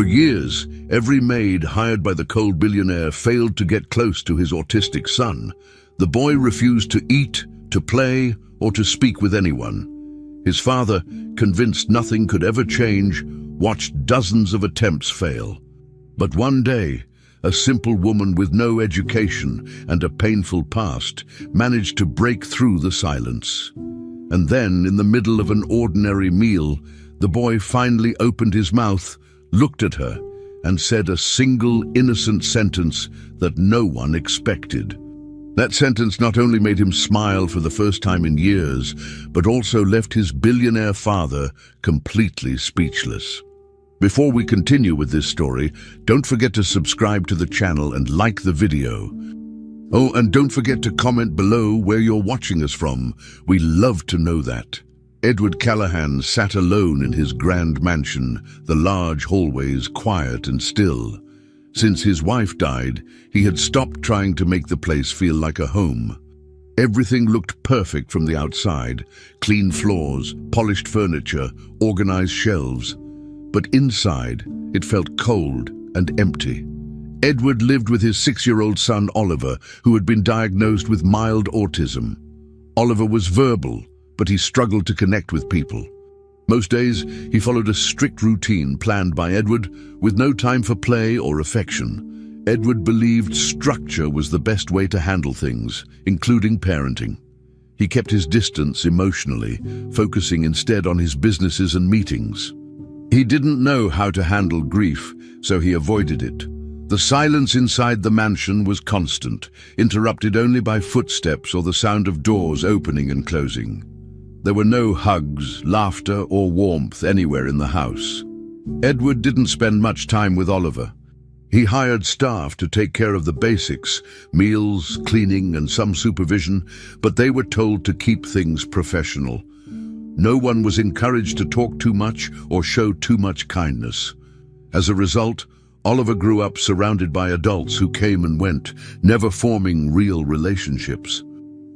For years, every maid hired by the cold billionaire failed to get close to his autistic son. The boy refused to eat, to play, or to speak with anyone. His father, convinced nothing could ever change, watched dozens of attempts fail. But one day, a simple woman with no education and a painful past managed to break through the silence. And then, in the middle of an ordinary meal, the boy finally opened his mouth, looked at her, and said a single innocent sentence that no one expected. That sentence not only made him smile for the first time in years, but also left his billionaire father completely speechless. Before we continue with this story, don't forget to subscribe to the channel and like the video. Oh, and don't forget to comment below where you're watching us from. We love to know that. Edward Callahan sat alone in his grand mansion, the large hallways quiet and still. Since his wife died, he had stopped trying to make the place feel like a home. Everything looked perfect from the outside: clean floors, polished furniture, organized shelves. But inside, it felt cold and empty. Edward lived with his 6-year-old son Oliver, who had been diagnosed with mild autism. Oliver was verbal, but he struggled to connect with people. Most days, he followed a strict routine planned by Edward, with no time for play or affection. Edward believed structure was the best way to handle things, including parenting. He kept his distance emotionally, focusing instead on his businesses and meetings. He didn't know how to handle grief, so he avoided it. The silence inside the mansion was constant, interrupted only by footsteps or the sound of doors opening and closing. There were no hugs, laughter, or warmth anywhere in the house. Edward didn't spend much time with Oliver. He hired staff to take care of the basics: meals, cleaning, and some supervision, but they were told to keep things professional. No one was encouraged to talk too much or show too much kindness. As a result, Oliver grew up surrounded by adults who came and went, never forming real relationships.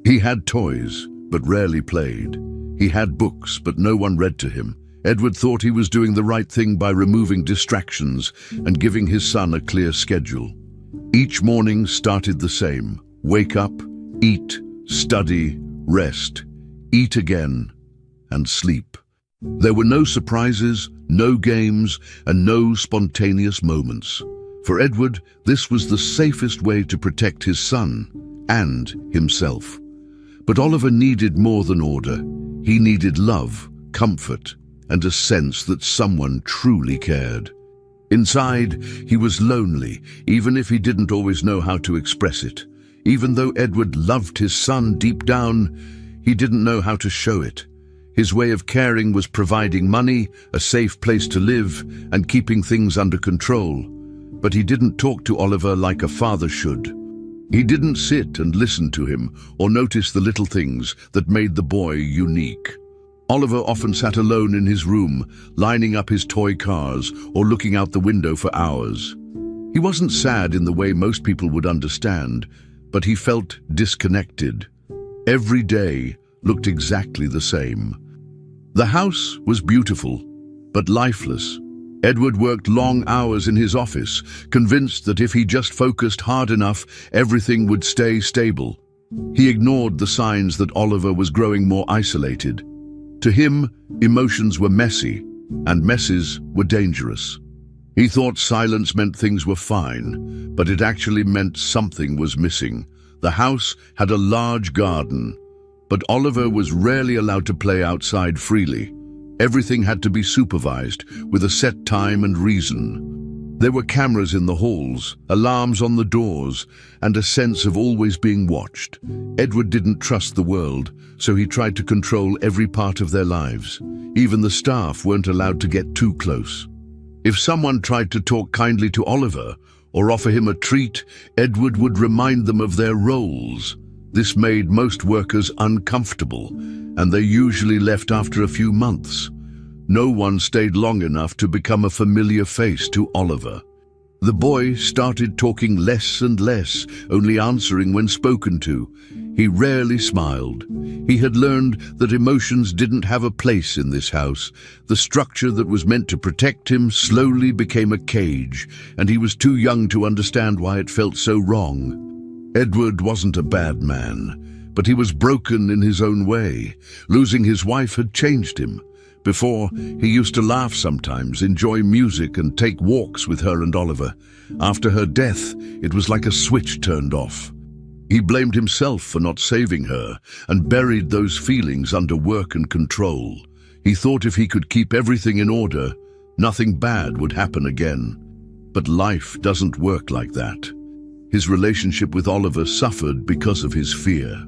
He had toys, but rarely played. He had books, but no one read to him. Edward thought he was doing the right thing by removing distractions and giving his son a clear schedule. Each morning started the same: wake up, eat, study, rest, eat again, and sleep. There were no surprises, no games, and no spontaneous moments. For Edward, this was the safest way to protect his son and himself. But Oliver needed more than order. He needed love, comfort, and a sense that someone truly cared. Inside, he was lonely, even if he didn't always know how to express it. Even though Edward loved his son deep down, he didn't know how to show it. His way of caring was providing money, a safe place to live, and keeping things under control. But he didn't talk to Oliver like a father should. He didn't sit and listen to him or notice the little things that made the boy unique. Oliver often sat alone in his room, lining up his toy cars or looking out the window for hours. He wasn't sad in the way most people would understand, but he felt disconnected. Every day looked exactly the same. The house was beautiful, but lifeless. Edward worked long hours in his office, convinced that if he just focused hard enough, everything would stay stable. He ignored the signs that Oliver was growing more isolated. To him, emotions were messy, and messes were dangerous. He thought silence meant things were fine, but it actually meant something was missing. The house had a large garden, but Oliver was rarely allowed to play outside freely. Everything had to be supervised, with a set time and reason. There were cameras in the halls, alarms on the doors, and a sense of always being watched. Edward didn't trust the world, so he tried to control every part of their lives. Even the staff weren't allowed to get too close. If someone tried to talk kindly to Oliver or offer him a treat, Edward would remind them of their roles. This made most workers uncomfortable, and they usually left after a few months. No one stayed long enough to become a familiar face to Oliver. The boy started talking less and less, only answering when spoken to. He rarely smiled. He had learned that emotions didn't have a place in this house. The structure that was meant to protect him slowly became a cage, and he was too young to understand why it felt so wrong. Edward wasn't a bad man, but he was broken in his own way. Losing his wife had changed him. Before, he used to laugh sometimes, enjoy music and take walks with her and Oliver. After her death, it was like a switch turned off. He blamed himself for not saving her and buried those feelings under work and control. He thought if he could keep everything in order, nothing bad would happen again. But life doesn't work like that. His relationship with Oliver suffered because of his fear.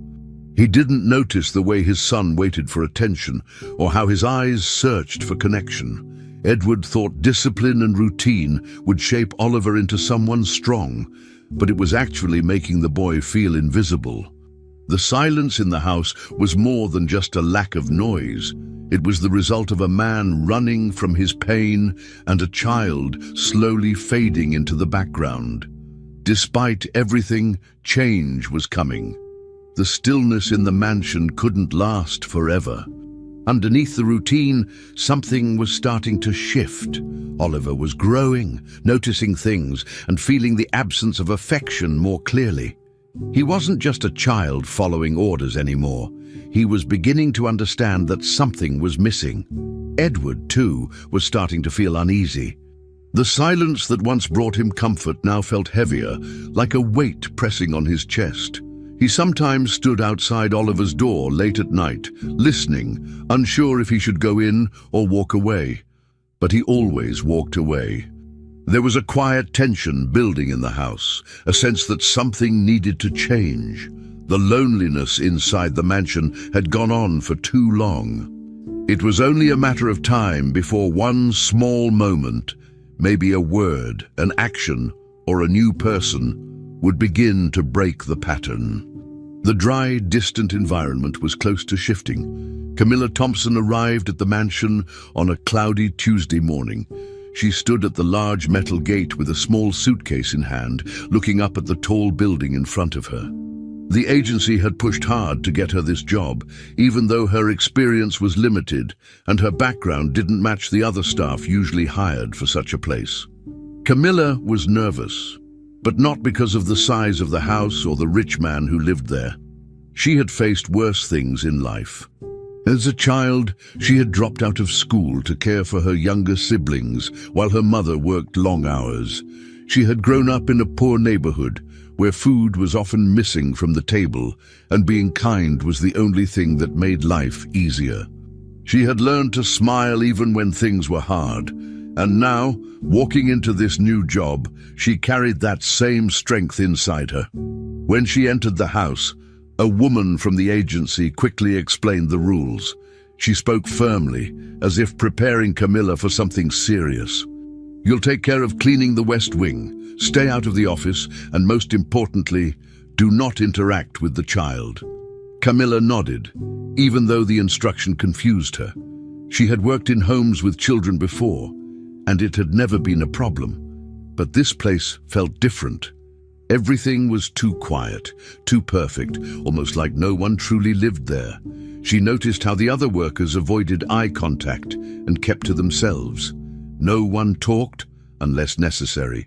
He didn't notice the way his son waited for attention or how his eyes searched for connection. Edward thought discipline and routine would shape Oliver into someone strong, but it was actually making the boy feel invisible. The silence in the house was more than just a lack of noise. It was the result of a man running from his pain and a child slowly fading into the background. Despite everything, change was coming. The stillness in the mansion couldn't last forever. Underneath the routine, something was starting to shift. Oliver was growing, noticing things, and feeling the absence of affection more clearly. He wasn't just a child following orders anymore. He was beginning to understand that something was missing. Edward, too, was starting to feel uneasy. The silence that once brought him comfort now felt heavier, like a weight pressing on his chest. He sometimes stood outside Oliver's door late at night, listening, unsure if he should go in or walk away. But he always walked away. There was a quiet tension building in the house, a sense that something needed to change. The loneliness inside the mansion had gone on for too long. It was only a matter of time before one small moment, maybe a word, an action, or a new person, would begin to break the pattern. The dry, distant environment was close to shifting. Camilla Thompson arrived at the mansion on a cloudy Tuesday morning. She stood at the large metal gate with a small suitcase in hand, looking up at the tall building in front of her. The agency had pushed hard to get her this job, even though her experience was limited and her background didn't match the other staff usually hired for such a place. Camilla was nervous, but not because of the size of the house or the rich man who lived there. She had faced worse things in life. As a child, she had dropped out of school to care for her younger siblings while her mother worked long hours. She had grown up in a poor neighborhood where food was often missing from the table and being kind was the only thing that made life easier. She had learned to smile even when things were hard. And now, walking into this new job, she carried that same strength inside her. When she entered the house, a woman from the agency quickly explained the rules. She spoke firmly, as if preparing Camilla for something serious. "You'll take care of cleaning the West Wing, stay out of the office, and most importantly, do not interact with the child." Camilla nodded, even though the instruction confused her. She had worked in homes with children before, and it had never been a problem. But this place felt different. Everything was too quiet, too perfect, almost like no one truly lived there. She noticed how the other workers avoided eye contact and kept to themselves. No one talked unless necessary.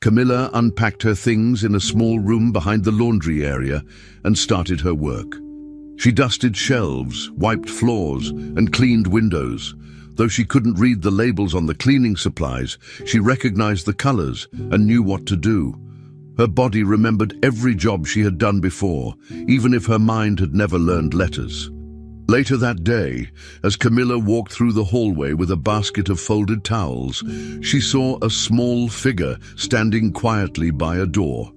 Camilla unpacked her things in a small room behind the laundry area and started her work. She dusted shelves, wiped floors, and cleaned windows. Though she couldn't read the labels on the cleaning supplies, she recognized the colors and knew what to do. Her body remembered every job she had done before, even if her mind had never learned letters. Later that day, as Camilla walked through the hallway with a basket of folded towels, she saw a small figure standing quietly by a door.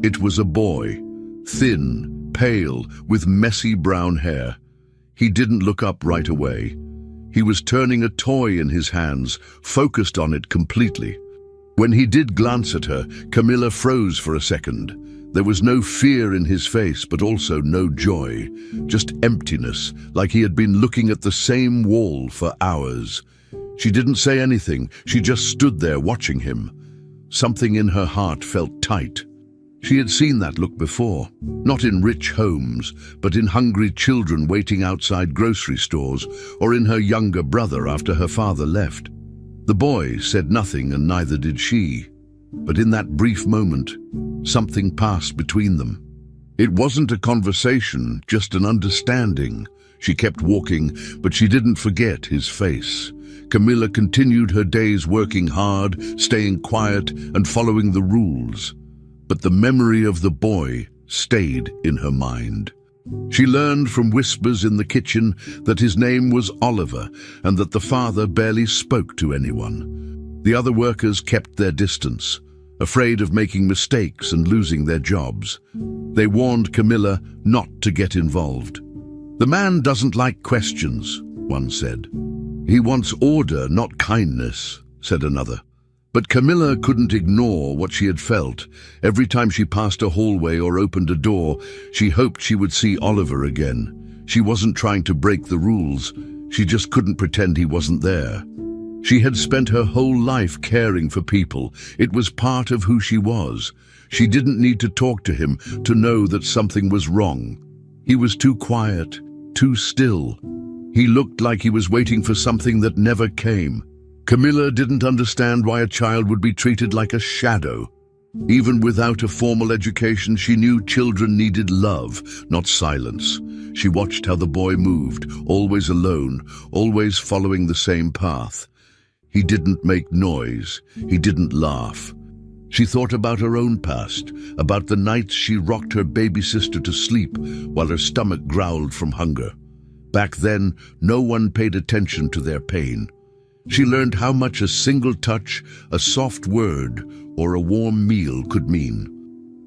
It was a boy, thin, pale, with messy brown hair. He didn't look up right away. He was turning a toy in his hands, focused on it completely. When he did glance at her, Camilla froze for a second. There was no fear in his face, but also no joy, just emptiness, like he had been looking at the same wall for hours. She didn't say anything, she just stood there watching him. Something in her heart felt tight. She had seen that look before, not in rich homes, but in hungry children waiting outside grocery stores, or in her younger brother after her father left. The boy said nothing, and neither did she. But in that brief moment, something passed between them. It wasn't a conversation, just an understanding. She kept walking, but she didn't forget his face. Camilla continued her days working hard, staying quiet, and following the rules. But the memory of the boy stayed in her mind. She learned from whispers in the kitchen that his name was Oliver and that the father barely spoke to anyone. The other workers kept their distance, afraid of making mistakes and losing their jobs. They warned Camilla not to get involved. "The man doesn't like questions," one said. "He wants order, not kindness," said another. But Camilla couldn't ignore what she had felt. Every time she passed a hallway or opened a door, she hoped she would see Oliver again. She wasn't trying to break the rules. She just couldn't pretend he wasn't there. She had spent her whole life caring for people. It was part of who she was. She didn't need to talk to him to know that something was wrong. He was too quiet, too still. He looked like he was waiting for something that never came. Camilla didn't understand why a child would be treated like a shadow. Even without a formal education, she knew children needed love, not silence. She watched how the boy moved, always alone, always following the same path. He didn't make noise. He didn't laugh. She thought about her own past, about the nights she rocked her baby sister to sleep while her stomach growled from hunger. Back then, no one paid attention to their pain. She learned how much a single touch, a soft word, or a warm meal could mean.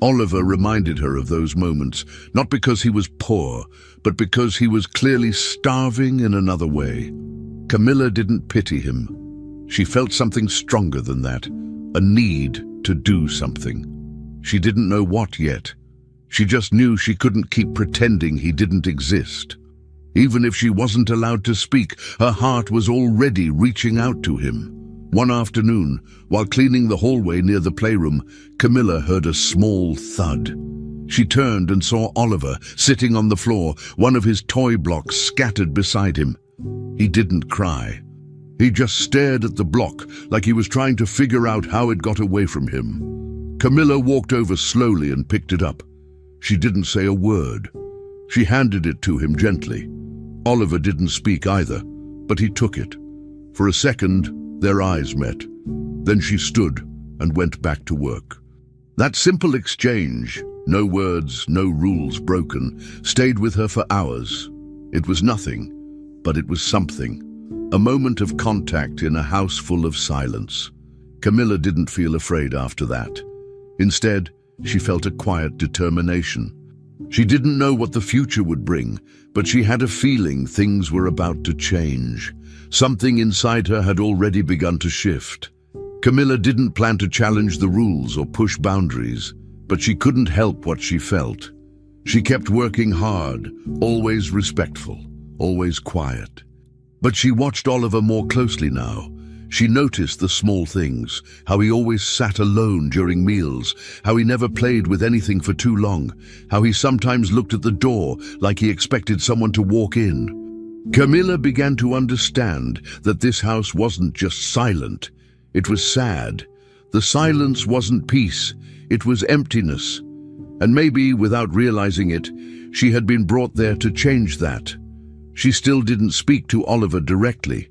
Oliver reminded her of those moments, not because he was poor, but because he was clearly starving in another way. Camilla didn't pity him. She felt something stronger than that, a need to do something. She didn't know what yet. She just knew she couldn't keep pretending he didn't exist. Even if she wasn't allowed to speak, her heart was already reaching out to him. One afternoon, while cleaning the hallway near the playroom, Camilla heard a small thud. She turned and saw Oliver sitting on the floor, one of his toy blocks scattered beside him. He didn't cry. He just stared at the block like he was trying to figure out how it got away from him. Camilla walked over slowly and picked it up. She didn't say a word. She handed it to him gently. Oliver didn't speak either, but he took it. For a second, their eyes met. Then she stood and went back to work. That simple exchange, no words, no rules broken, stayed with her for hours. It was nothing, but it was something. A moment of contact in a house full of silence. Camilla didn't feel afraid after that. Instead, she felt a quiet determination. She didn't know what the future would bring, but she had a feeling things were about to change. Something inside her had already begun to shift. Camilla didn't plan to challenge the rules or push boundaries, but she couldn't help what she felt. She kept working hard, always respectful, always quiet. But she watched Oliver more closely now. She noticed the small things, how he always sat alone during meals, how he never played with anything for too long, how he sometimes looked at the door like he expected someone to walk in. Camilla began to understand that this house wasn't just silent, it was sad. The silence wasn't peace, it was emptiness. And maybe, without realizing it, she had been brought there to change that. She still didn't speak to Oliver directly.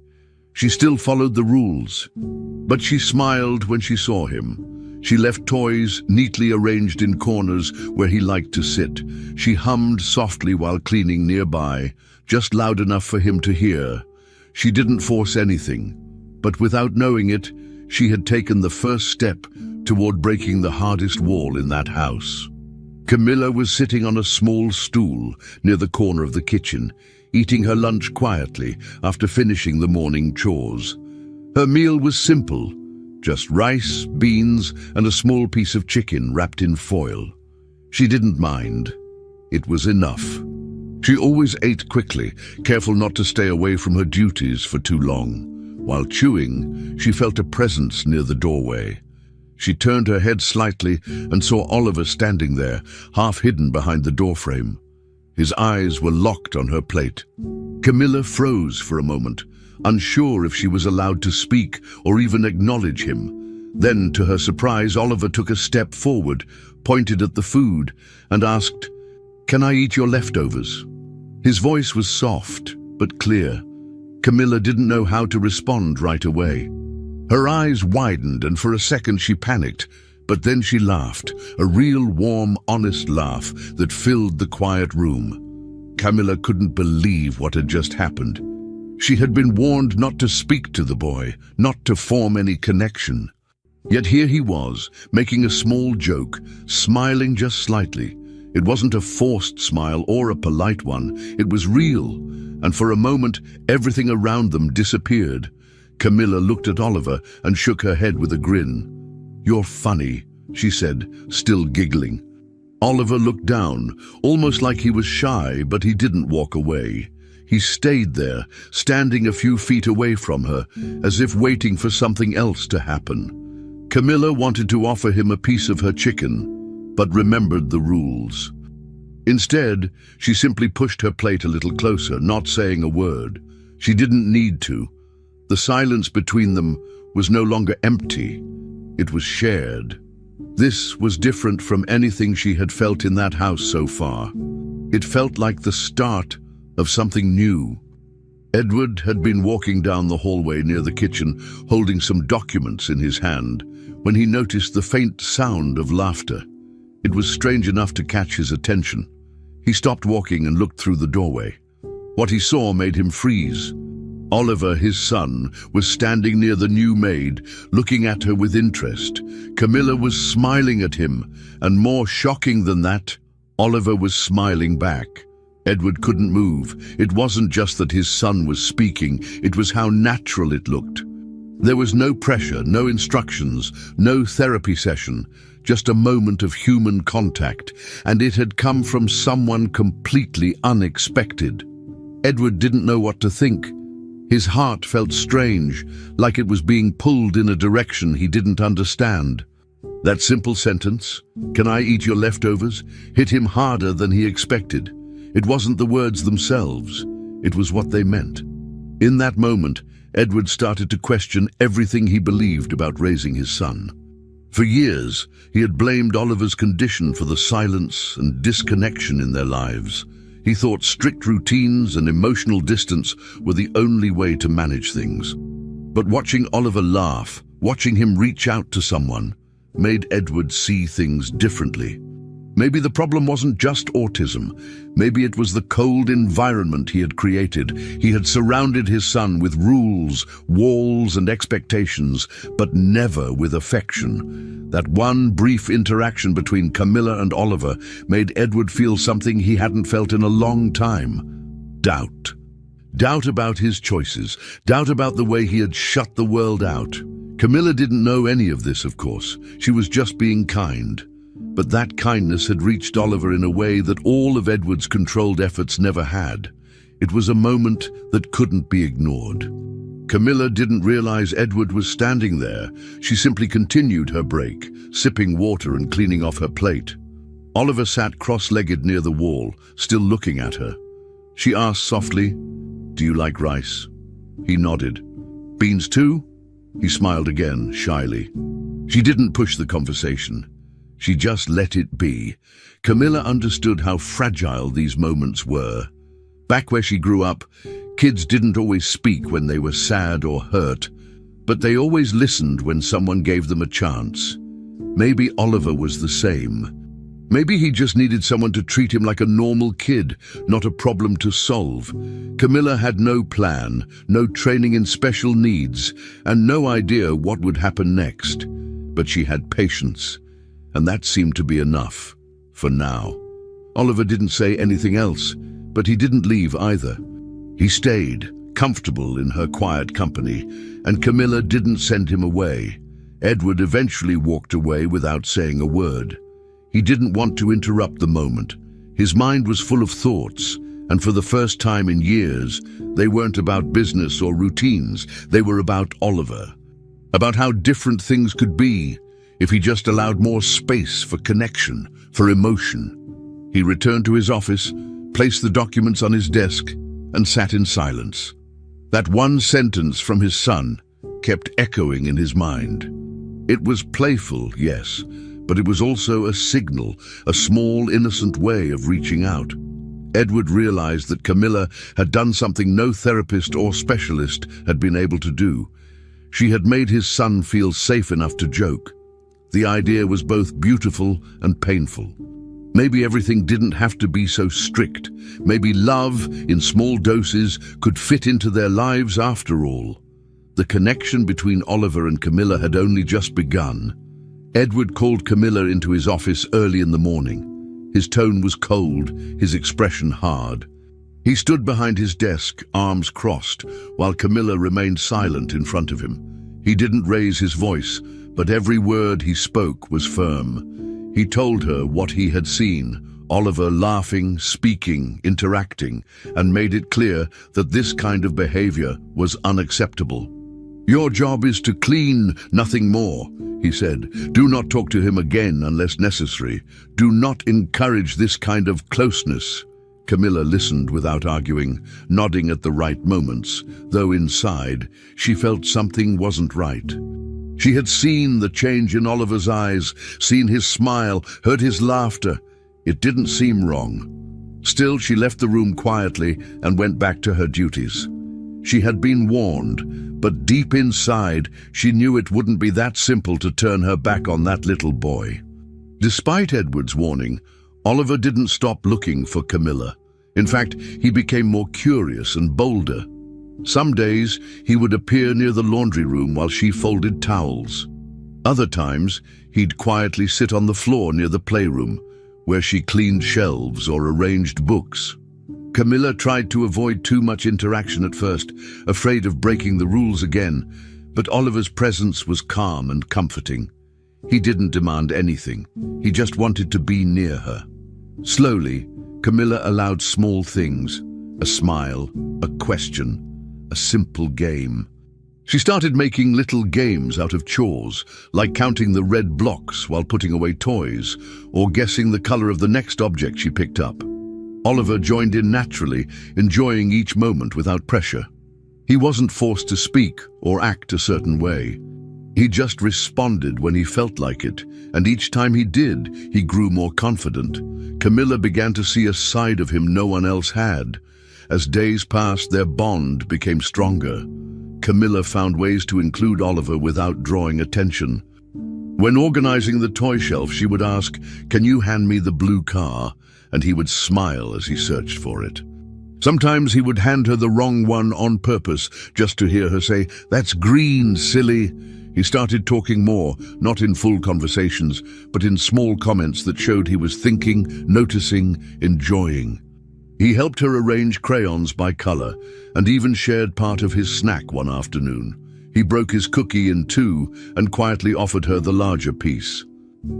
She still followed the rules, but she smiled when she saw him. She left toys neatly arranged in corners where he liked to sit. She hummed softly while cleaning nearby, just loud enough for him to hear. She didn't force anything, but without knowing it, she had taken the first step toward breaking the hardest wall in that house. Camilla was sitting on a small stool near the corner of the kitchen, eating her lunch quietly after finishing the morning chores. Her meal was simple, just rice, beans, and a small piece of chicken wrapped in foil. She didn't mind. It was enough. She always ate quickly, careful not to stay away from her duties for too long. While chewing, she felt a presence near the doorway. She turned her head slightly and saw Oliver standing there, half hidden behind the doorframe. His eyes were locked on her plate. Camilla froze for a moment, unsure if she was allowed to speak or even acknowledge him. Then, to her surprise, Oliver took a step forward, pointed at the food, and asked, "Can I eat your leftovers?" His voice was soft, but clear. Camilla didn't know how to respond right away. Her eyes widened, and for a second she panicked, but then she laughed, a real warm, honest laugh that filled the quiet room. Camilla couldn't believe what had just happened. She had been warned not to speak to the boy, not to form any connection. Yet here he was, making a small joke, smiling just slightly. It wasn't a forced smile or a polite one. It was real, and for a moment, everything around them disappeared. Camilla looked at Oliver and shook her head with a grin. "You're funny," she said, still giggling. Oliver looked down, almost like he was shy, but he didn't walk away. He stayed there, standing a few feet away from her, as if waiting for something else to happen. Camilla wanted to offer him a piece of her chicken, but remembered the rules. Instead, she simply pushed her plate a little closer, not saying a word. She didn't need to. The silence between them was no longer empty. It was shared. This was different from anything she had felt in that house so far. It felt like the start of something new. Edward had been walking down the hallway near the kitchen, holding some documents in his hand, when he noticed the faint sound of laughter. It was strange enough to catch his attention. He stopped walking and looked through the doorway. What he saw made him freeze. Oliver, his son, was standing near the new maid, looking at her with interest. Camilla was smiling at him, and more shocking than that, Oliver was smiling back. Edward couldn't move. It wasn't just that his son was speaking, it was how natural it looked. There was no pressure, no instructions, no therapy session, just a moment of human contact, and it had come from someone completely unexpected. Edward didn't know what to think. His heart felt strange, like it was being pulled in a direction he didn't understand. That simple sentence, "Can I eat your leftovers?" hit him harder than he expected. It wasn't the words themselves, it was what they meant. In that moment, Edward started to question everything he believed about raising his son. For years, he had blamed Oliver's condition for the silence and disconnection in their lives. He thought strict routines and emotional distance were the only way to manage things. But watching Oliver laugh, watching him reach out to someone, made Edward see things differently. Maybe the problem wasn't just autism. Maybe it was the cold environment he had created. He had surrounded his son with rules, walls, and expectations, but never with affection. That one brief interaction between Camilla and Oliver made Edward feel something he hadn't felt in a long time: doubt. Doubt about his choices, doubt about the way he had shut the world out. Camilla didn't know any of this, of course. She was just being kind. But that kindness had reached Oliver in a way that all of Edward's controlled efforts never had. It was a moment that couldn't be ignored. Camilla didn't realize Edward was standing there. She simply continued her break, sipping water and cleaning off her plate. Oliver sat cross-legged near the wall, still looking at her. She asked softly, "Do you like rice?" He nodded. "Beans too?" He smiled again, shyly. She didn't push the conversation. She just let it be. Camilla understood how fragile these moments were. Back where she grew up, kids didn't always speak when they were sad or hurt, but they always listened when someone gave them a chance. Maybe Oliver was the same. Maybe he just needed someone to treat him like a normal kid, not a problem to solve. Camilla had no plan, no training in special needs, and no idea what would happen next. But she had patience. And that seemed to be enough, for now. Oliver didn't say anything else, but he didn't leave either. He stayed, comfortable in her quiet company, and Camilla didn't send him away. Edward eventually walked away without saying a word. He didn't want to interrupt the moment. His mind was full of thoughts, and for the first time in years, they weren't about business or routines. They were about Oliver, about how different things could be if he just allowed more space for connection, for emotion. He returned to his office, placed the documents on his desk, and sat in silence. That one sentence from his son kept echoing in his mind. It was playful, yes, but it was also a signal, a small, innocent way of reaching out. Edward realized that Camilla had done something no therapist or specialist had been able to do. She had made his son feel safe enough to joke. The idea was both beautiful and painful. Maybe everything didn't have to be so strict. Maybe love, in small doses, could fit into their lives after all. The connection between Oliver and Camilla had only just begun. Edward called Camilla into his office early in the morning. His tone was cold, his expression hard. He stood behind his desk, arms crossed, while Camilla remained silent in front of him. He didn't raise his voice, but every word he spoke was firm. He told her what he had seen, Oliver laughing, speaking, interacting, and made it clear that this kind of behavior was unacceptable. "Your job is to clean, nothing more," he said. "Do not talk to him again unless necessary. Do not encourage this kind of closeness." Camilla listened without arguing, nodding at the right moments, though inside she felt something wasn't right. She had seen the change in Oliver's eyes, seen his smile, heard his laughter. It didn't seem wrong. Still, she left the room quietly and went back to her duties. She had been warned, but deep inside, she knew it wouldn't be that simple to turn her back on that little boy. Despite Edward's warning, Oliver didn't stop looking for Camilla. In fact, he became more curious and bolder. Some days, he would appear near the laundry room while she folded towels. Other times, he'd quietly sit on the floor near the playroom, where she cleaned shelves or arranged books. Camilla tried to avoid too much interaction at first, afraid of breaking the rules again, but Oliver's presence was calm and comforting. He didn't demand anything. He just wanted to be near her. Slowly, Camilla allowed small things, a smile, a question, a simple game. She started making little games out of chores, like counting the red blocks while putting away toys, or guessing the color of the next object she picked up. Oliver joined in naturally, enjoying each moment without pressure. He wasn't forced to speak or act a certain way. He just responded when he felt like it, and each time he did, he grew more confident. Camilla began to see a side of him no one else had. As days passed, their bond became stronger. Camilla found ways to include Oliver without drawing attention. When organizing the toy shelf, she would ask, "Can you hand me the blue car?" And he would smile as he searched for it. Sometimes he would hand her the wrong one on purpose, just to hear her say, "That's green, silly." He started talking more, not in full conversations, but in small comments that showed he was thinking, noticing, enjoying. He helped her arrange crayons by color, and even shared part of his snack one afternoon. He broke his cookie in two and quietly offered her the larger piece.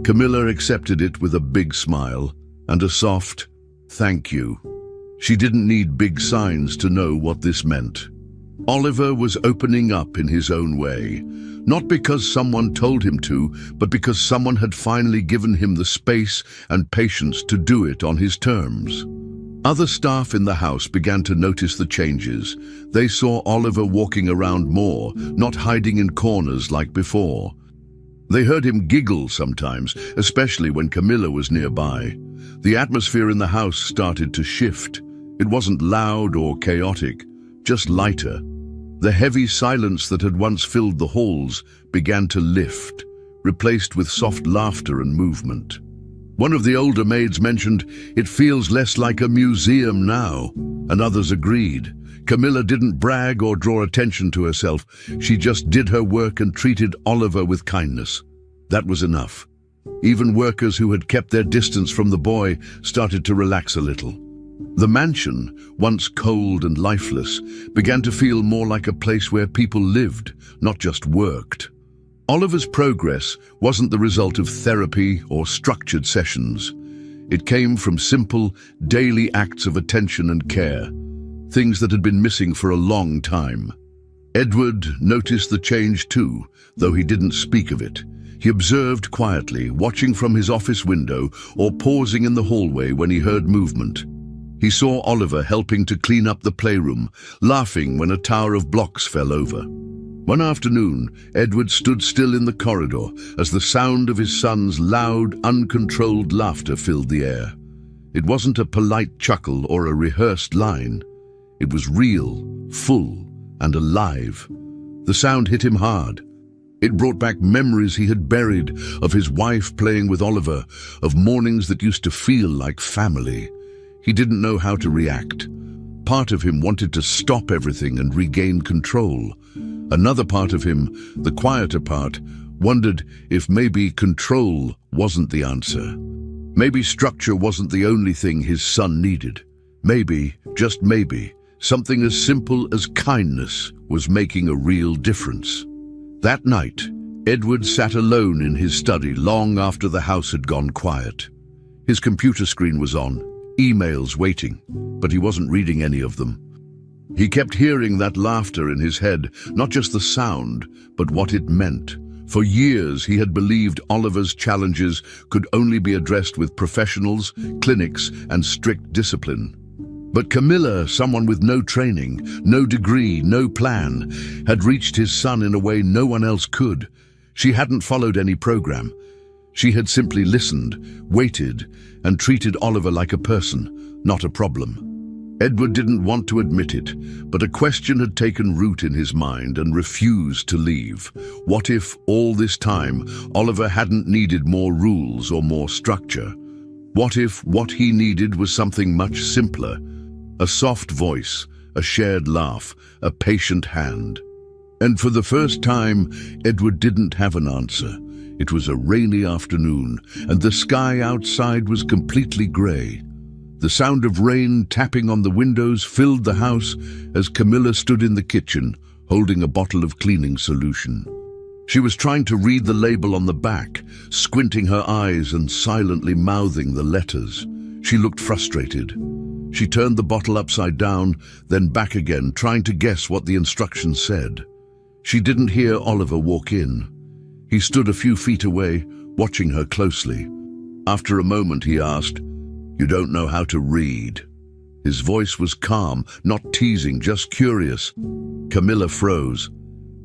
Camilla accepted it with a big smile and a soft, "Thank you." She didn't need big signs to know what this meant. Oliver was opening up in his own way, not because someone told him to, but because someone had finally given him the space and patience to do it on his terms. Other staff in the house began to notice the changes. They saw Oliver walking around more, not hiding in corners like before. They heard him giggle sometimes, especially when Camilla was nearby. The atmosphere in the house started to shift. It wasn't loud or chaotic, just lighter. The heavy silence that had once filled the halls began to lift, replaced with soft laughter and movement. One of the older maids mentioned, "It feels less like a museum now," and others agreed. Camilla didn't brag or draw attention to herself. She just did her work and treated Oliver with kindness. That was enough. Even workers who had kept their distance from the boy started to relax a little. The mansion, once cold and lifeless, began to feel more like a place where people lived, not just worked. Oliver's progress wasn't the result of therapy or structured sessions. It came from simple, daily acts of attention and care, things that had been missing for a long time. Edward noticed the change too, though he didn't speak of it. He observed quietly, watching from his office window or pausing in the hallway when he heard movement. He saw Oliver helping to clean up the playroom, laughing when a tower of blocks fell over. One afternoon, Edward stood still in the corridor as the sound of his son's loud, uncontrolled laughter filled the air. It wasn't a polite chuckle or a rehearsed line. It was real, full, and alive. The sound hit him hard. It brought back memories he had buried of his wife playing with Oliver, of mornings that used to feel like family. He didn't know how to react. Part of him wanted to stop everything and regain control. Another part of him, the quieter part, wondered if maybe control wasn't the answer. Maybe structure wasn't the only thing his son needed. Maybe, just maybe, something as simple as kindness was making a real difference. That night, Edward sat alone in his study long after the house had gone quiet. His computer screen was on, emails waiting, but he wasn't reading any of them. He kept hearing that laughter in his head, not just the sound, but what it meant. For years, he had believed Oliver's challenges could only be addressed with professionals, clinics, and strict discipline. But Camilla, someone with no training, no degree, no plan, had reached his son in a way no one else could. She hadn't followed any program. She had simply listened, waited, and treated Oliver like a person, not a problem. Edward didn't want to admit it, but a question had taken root in his mind and refused to leave. What if, all this time, Oliver hadn't needed more rules or more structure? What if what he needed was something much simpler? A soft voice, a shared laugh, a patient hand. And for the first time, Edward didn't have an answer. It was a rainy afternoon, and the sky outside was completely grey. The sound of rain tapping on the windows filled the house as Camilla stood in the kitchen, holding a bottle of cleaning solution. She was trying to read the label on the back, squinting her eyes and silently mouthing the letters. She looked frustrated. She turned the bottle upside down, then back again, trying to guess what the instructions said. She didn't hear Oliver walk in. He stood a few feet away, watching her closely. After a moment, he asked, "You don't know how to read?" His voice was calm, not teasing, just curious. Camilla froze.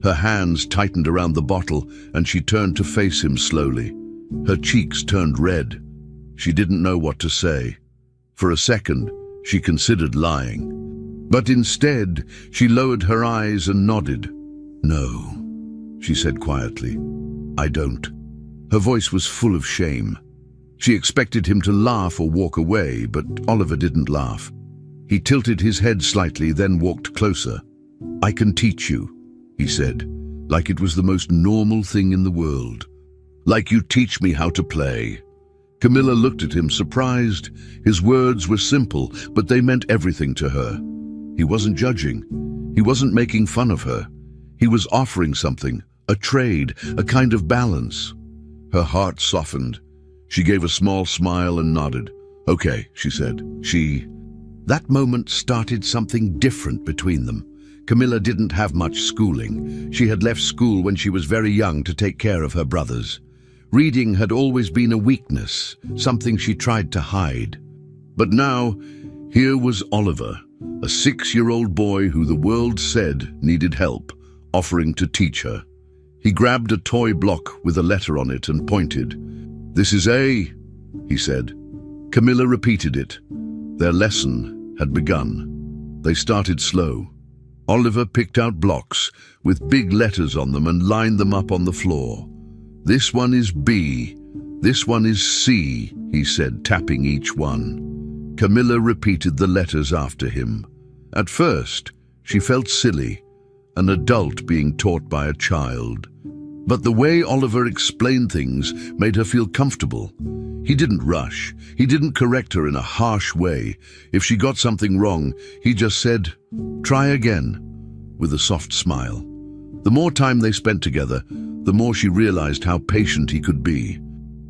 Her hands tightened around the bottle, and she turned to face him slowly. Her cheeks turned red. She didn't know what to say. For a second, she considered lying. But instead, she lowered her eyes and nodded. "No," she said quietly. "I don't." Her voice was full of shame. She expected him to laugh or walk away, but Oliver didn't laugh. He tilted his head slightly, then walked closer. "I can teach you," he said, like it was the most normal thing in the world. "Like you teach me how to play." Camilla looked at him, surprised. His words were simple, but they meant everything to her. He wasn't judging. He wasn't making fun of her. He was offering something, a trade, a kind of balance. Her heart softened. She gave a small smile and nodded. "Okay," she said. That moment started something different between them. Camilla didn't have much schooling. She had left school when she was very young to take care of her brothers. Reading had always been a weakness, something she tried to hide. But now, here was Oliver, a 6-year-old boy who the world said needed help, offering to teach her. He grabbed a toy block with a letter on it and pointed. "This is A," he said. Camilla repeated it. Their lesson had begun. They started slow. Oliver picked out blocks with big letters on them and lined them up on the floor. "This one is B. This one is C," he said, tapping each one. Camilla repeated the letters after him. At first, she felt silly, an adult being taught by a child. But the way Oliver explained things made her feel comfortable. He didn't rush. He didn't correct her in a harsh way. If she got something wrong, he just said, "Try again," with a soft smile. The more time they spent together, the more she realized how patient he could be.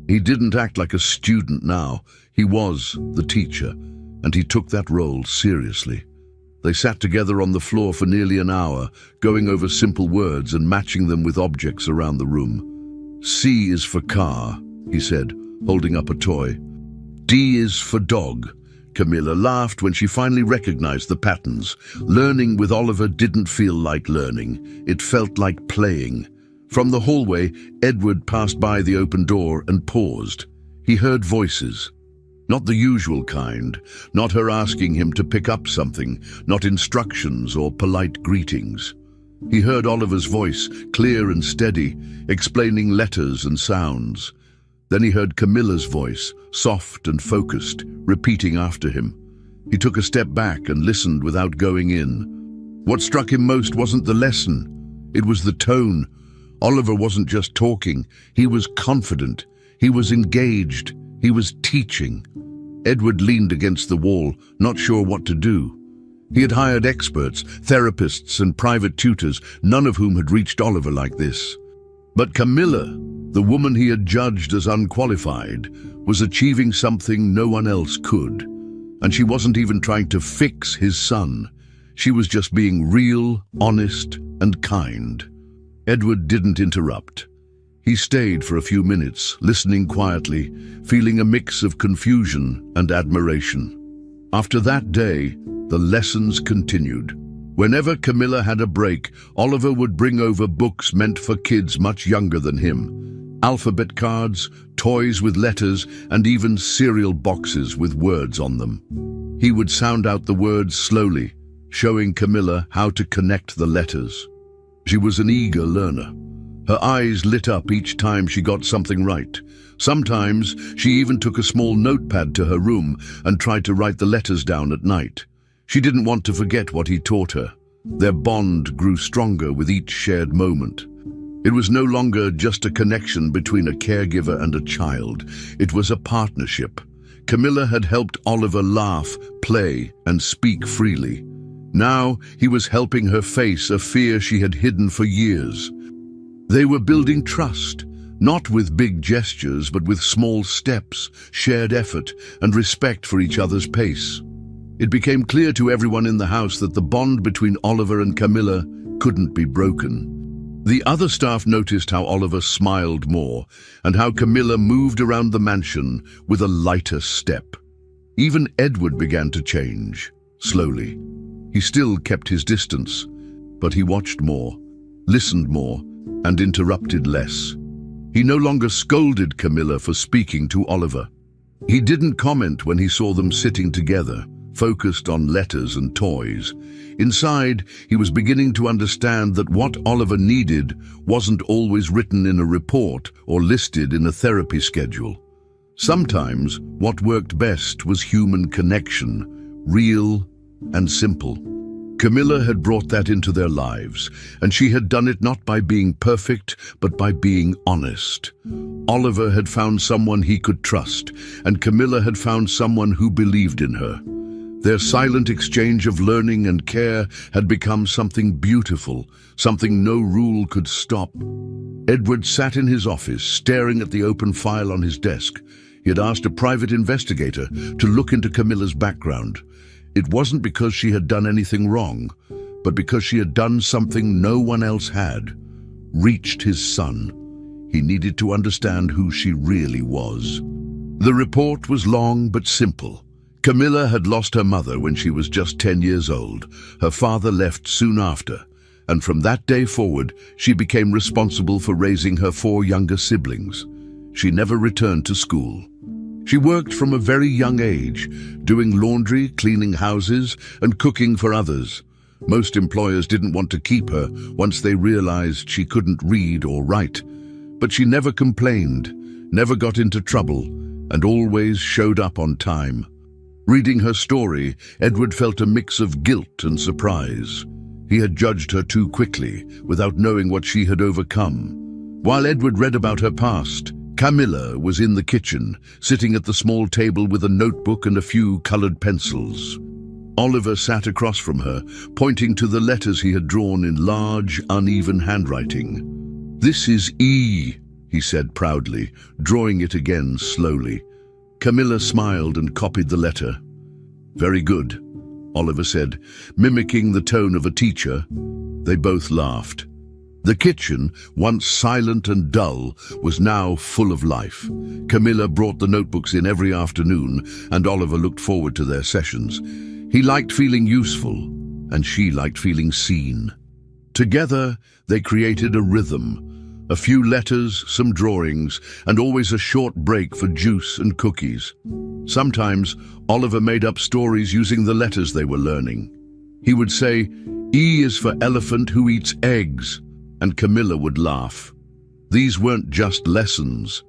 He didn't act like a student now. He was the teacher, and he took that role seriously. They sat together on the floor for nearly an hour, going over simple words and matching them with objects around the room. C is for car, he said, holding up a toy. D is for dog. Camilla laughed when she finally recognized the patterns. Learning with Oliver didn't feel like learning. It felt like playing. From the hallway, Edward passed by the open door and paused. He heard voices. Not the usual kind, not her asking him to pick up something, not instructions or polite greetings. He heard Oliver's voice, clear and steady, explaining letters and sounds. Then he heard Camilla's voice, soft and focused, repeating after him. He took a step back and listened without going in. What struck him most wasn't the lesson, it was the tone. Oliver wasn't just talking, he was confident, he was engaged, he was teaching. Edward leaned against the wall, not sure what to do. He had hired experts, therapists and private tutors, none of whom had reached Oliver like this. But Camilla, the woman he had judged as unqualified, was achieving something no one else could. And she wasn't even trying to fix his son. She was just being real, honest, and kind. Edward didn't interrupt. He stayed for a few minutes, listening quietly, feeling a mix of confusion and admiration. After that day, the lessons continued. Whenever Camilla had a break, Oliver would bring over books meant for kids much younger than him. Alphabet cards, toys with letters, and even cereal boxes with words on them. He would sound out the words slowly, showing Camilla how to connect the letters. She was an eager learner. Her eyes lit up each time she got something right. Sometimes she even took a small notepad to her room and tried to write the letters down at night. She didn't want to forget what he taught her. Their bond grew stronger with each shared moment. It was no longer just a connection between a caregiver and a child. It was a partnership. Camilla had helped Oliver laugh, play, and speak freely. Now he was helping her face a fear she had hidden for years. They were building trust, not with big gestures, but with small steps, shared effort, and respect for each other's pace. It became clear to everyone in the house that the bond between Oliver and Camilla couldn't be broken. The other staff noticed how Oliver smiled more, and how Camilla moved around the mansion with a lighter step. Even Edward began to change, slowly. He still kept his distance, but he watched more, listened more, and interrupted less. He no longer scolded Camilla for speaking to Oliver. He didn't comment when he saw them sitting together, focused on letters and toys. Inside, he was beginning to understand that what Oliver needed wasn't always written in a report or listed in a therapy schedule. Sometimes, what worked best was human connection, real and simple. Camilla had brought that into their lives, and she had done it not by being perfect, but by being honest. Oliver had found someone he could trust, and Camilla had found someone who believed in her. Their silent exchange of learning and care had become something beautiful, something no rule could stop. Edward sat in his office, staring at the open file on his desk. He had asked a private investigator to look into Camilla's background. It wasn't because she had done anything wrong, but because she had done something no one else had. Reached his son. He needed to understand who she really was. The report was long but simple. Camilla had lost her mother when she was just 10 years old. Her father left soon after, and from that day forward, she became responsible for raising her 4 younger siblings. She never returned to school. She worked from a very young age, doing laundry, cleaning houses, and cooking for others. Most employers didn't want to keep her once they realized she couldn't read or write. But she never complained, never got into trouble, and always showed up on time. Reading her story, Edward felt a mix of guilt and surprise. He had judged her too quickly, without knowing what she had overcome. While Edward read about her past, Camilla was in the kitchen, sitting at the small table with a notebook and a few colored pencils. Oliver sat across from her, pointing to the letters he had drawn in large, uneven handwriting. "This is E," he said proudly, drawing it again slowly. Camilla smiled and copied the letter. "Very good," Oliver said, mimicking the tone of a teacher. They both laughed. The kitchen, once silent and dull, was now full of life. Camilla brought the notebooks in every afternoon, and Oliver looked forward to their sessions. He liked feeling useful, and she liked feeling seen. Together, they created a rhythm. A few letters, some drawings, and always a short break for juice and cookies. Sometimes, Oliver made up stories using the letters they were learning. He would say, "E is for elephant who eats eggs," and Camilla would laugh. These weren't just lessons.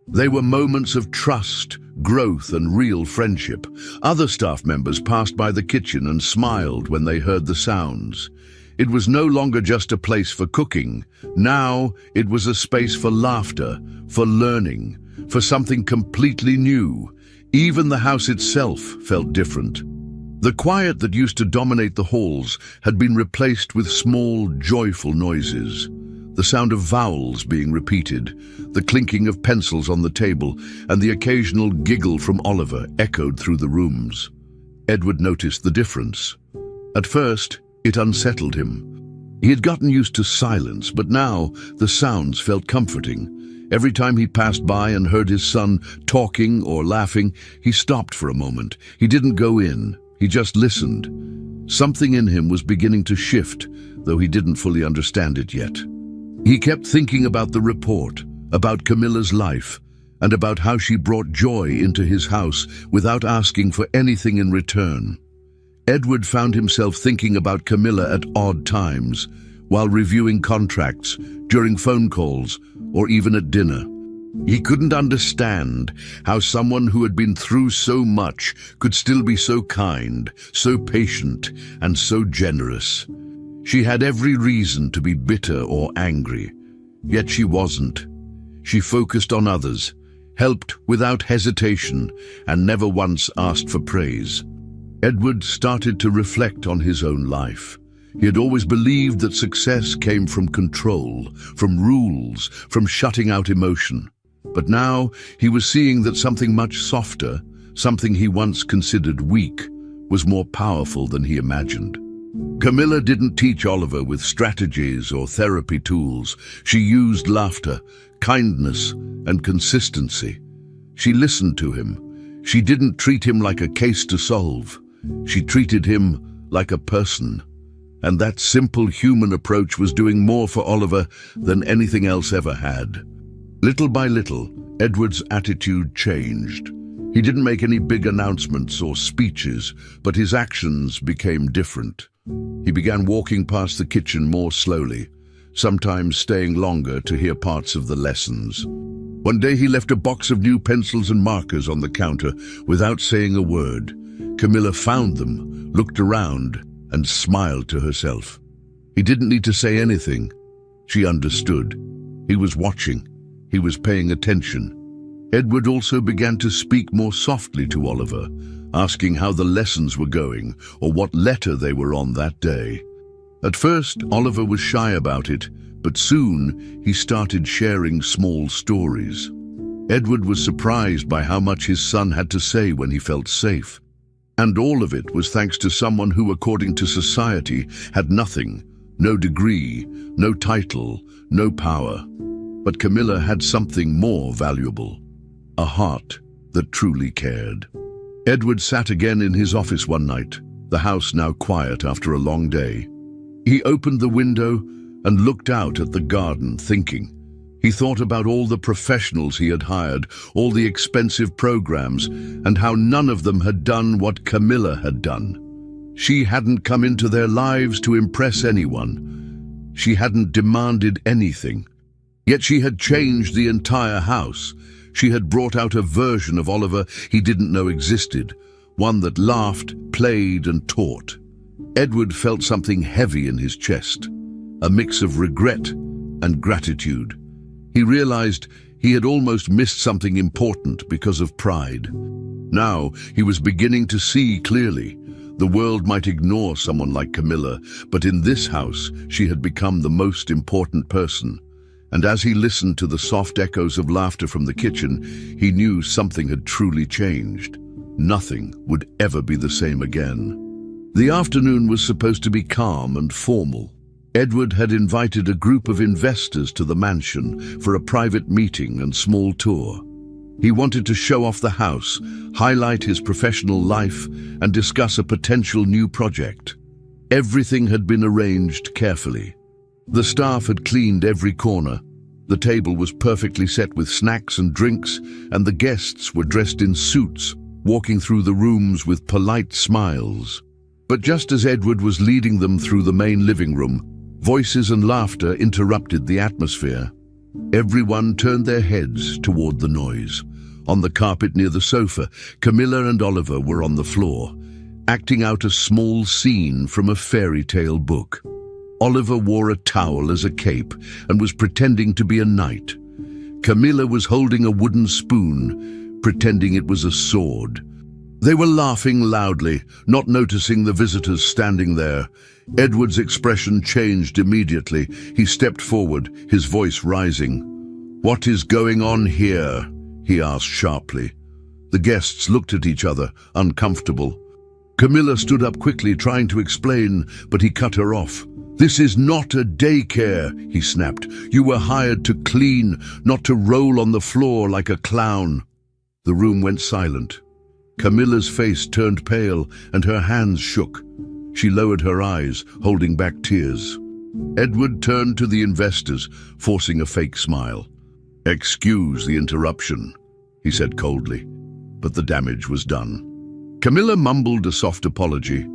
They were moments of trust, growth, and real friendship. Other staff members passed by the kitchen and smiled when they heard the sounds. It was no longer just a place for cooking. Now it was a space for laughter, for learning, for something completely new. Even the house itself felt different. The quiet that used to dominate the halls had been replaced with small, joyful noises. The sound of vowels being repeated, the clinking of pencils on the table, and the occasional giggle from Oliver echoed through the rooms. Edward noticed the difference. At first, it unsettled him. He had gotten used to silence, but now the sounds felt comforting. Every time he passed by and heard his son talking or laughing, he stopped for a moment. He didn't go in. He just listened. Something in him was beginning to shift, though he didn't fully understand it yet. He kept thinking about the report, about Camilla's life, and about how she brought joy into his house without asking for anything in return. Edward found himself thinking about Camilla at odd times, while reviewing contracts, during phone calls, or even at dinner. He couldn't understand how someone who had been through so much could still be so kind, so patient, and so generous. She had every reason to be bitter or angry, yet she wasn't. She focused on others, helped without hesitation, and never once asked for praise. Edward started to reflect on his own life. He had always believed that success came from control, from rules, from shutting out emotion. But now he was seeing that something much softer, something he once considered weak, was more powerful than he imagined. Camilla didn't teach Oliver with strategies or therapy tools. She used laughter, kindness, and consistency. She listened to him. She didn't treat him like a case to solve. She treated him like a person. And that simple human approach was doing more for Oliver than anything else ever had. Little by little, Edward's attitude changed. He didn't make any big announcements or speeches, but his actions became different. He began walking past the kitchen more slowly, sometimes staying longer to hear parts of the lessons. One day he left a box of new pencils and markers on the counter without saying a word. Camilla found them, looked around, and smiled to herself. He didn't need to say anything. She understood. He was watching. He was paying attention. Edward also began to speak more softly to Oliver, asking how the lessons were going or what letter they were on that day. At first, Oliver was shy about it, but soon he started sharing small stories. Edward was surprised by how much his son had to say when he felt safe. And all of it was thanks to someone who, according to society, had nothing, no degree, no title, no power. But Camilla had something more valuable, a heart that truly cared. Edward sat again in his office one night, the house now quiet after a long day. He opened the window and looked out at the garden, thinking. He thought about all the professionals he had hired, all the expensive programs, and how none of them had done what Camilla had done. She hadn't come into their lives to impress anyone. She hadn't demanded anything. Yet she had changed the entire house. She had brought out a version of Oliver he didn't know existed, one that laughed, played, and taught. Edward felt something heavy in his chest, a mix of regret and gratitude. He realized he had almost missed something important because of pride. Now he was beginning to see clearly. The world might ignore someone like Camilla, but in this house she had become the most important person. And as he listened to the soft echoes of laughter from the kitchen, he knew something had truly changed. Nothing would ever be the same again. The afternoon was supposed to be calm and formal. Edward had invited a group of investors to the mansion for a private meeting and small tour. He wanted to show off the house, highlight his professional life, and discuss a potential new project. Everything had been arranged carefully. The staff had cleaned every corner. The table was perfectly set with snacks and drinks, and the guests were dressed in suits, walking through the rooms with polite smiles. But just as Edward was leading them through the main living room, voices and laughter interrupted the atmosphere. Everyone turned their heads toward the noise. On the carpet near the sofa, Camilla and Oliver were on the floor, acting out a small scene from a fairy tale book. Oliver wore a towel as a cape and was pretending to be a knight. Camilla was holding a wooden spoon, pretending it was a sword. They were laughing loudly, not noticing the visitors standing there. Edward's expression changed immediately. He stepped forward, his voice rising. "What is going on here?" he asked sharply. The guests looked at each other, uncomfortable. Camilla stood up quickly, trying to explain, but he cut her off. "This is not a daycare," he snapped. "You were hired to clean, not to roll on the floor like a clown." The room went silent. Camilla's face turned pale and her hands shook. She lowered her eyes, holding back tears. Edward turned to the investors, forcing a fake smile. "Excuse the interruption," he said coldly, but the damage was done. Camilla mumbled a soft apology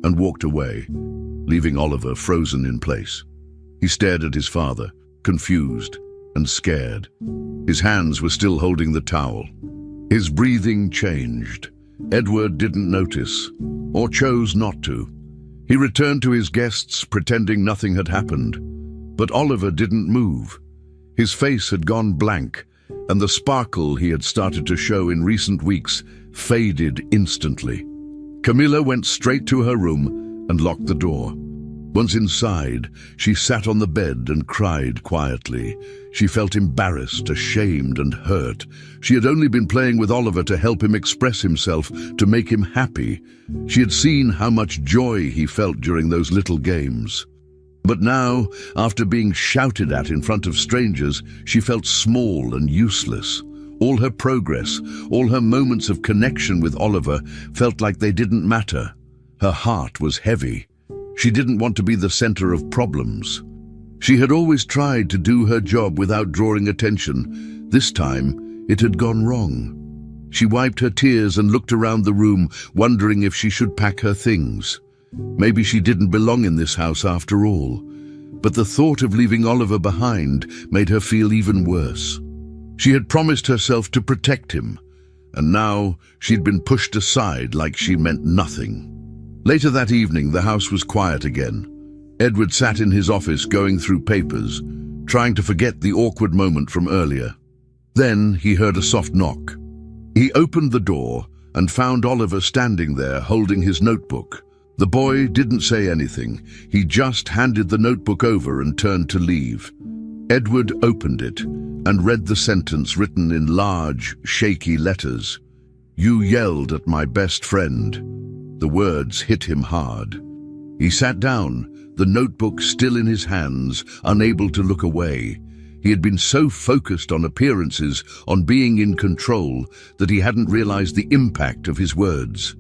and walked away, leaving Oliver frozen in place. He stared at his father, confused and scared. His hands were still holding the towel. His breathing changed. Edward didn't notice, or chose not to. He returned to his guests, pretending nothing had happened. But Oliver didn't move. His face had gone blank, and the sparkle he had started to show in recent weeks faded instantly. Camilla went straight to her room and locked the door. Once inside, she sat on the bed and cried quietly. She felt embarrassed, ashamed, and hurt. She had only been playing with Oliver to help him express himself, to make him happy. She had seen how much joy he felt during those little games. But now, after being shouted at in front of strangers, she felt small and useless. All her progress, all her moments of connection with Oliver felt like they didn't matter. Her heart was heavy. She didn't want to be the center of problems. She had always tried to do her job without drawing attention. This time, it had gone wrong. She wiped her tears and looked around the room, wondering if she should pack her things. Maybe she didn't belong in this house after all. But the thought of leaving Oliver behind made her feel even worse. She had promised herself to protect him, and now she'd been pushed aside like she meant nothing. Later that evening, the house was quiet again. Edward sat in his office going through papers, trying to forget the awkward moment from earlier. Then he heard a soft knock. He opened the door and found Oliver standing there holding his notebook. The boy didn't say anything. He just handed the notebook over and turned to leave. Edward opened it and read the sentence written in large, shaky letters. "You yelled at my best friend." The words hit him hard. He sat down, the notebook still in his hands, unable to look away. He had been so focused on appearances, on being in control, that he hadn't realized the impact of his words.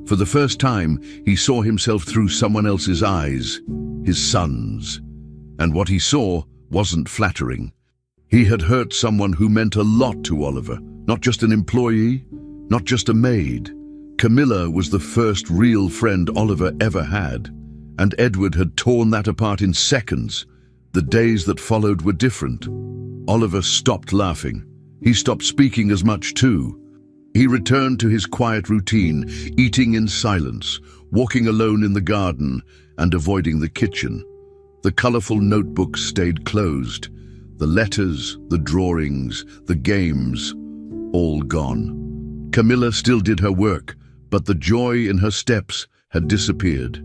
For the first time, he saw himself through someone else's eyes, his son's. And what he saw wasn't flattering. He had hurt someone who meant a lot to Oliver, not just an employee, not just a maid. Camilla was the first real friend Oliver ever had, and Edward had torn that apart in seconds. The days that followed were different. Oliver stopped laughing. He stopped speaking as much too. He returned to his quiet routine, eating in silence, walking alone in the garden, and avoiding the kitchen. The colorful notebooks stayed closed. The letters, the drawings, the games, all gone. Camilla still did her work, but the joy in her steps had disappeared.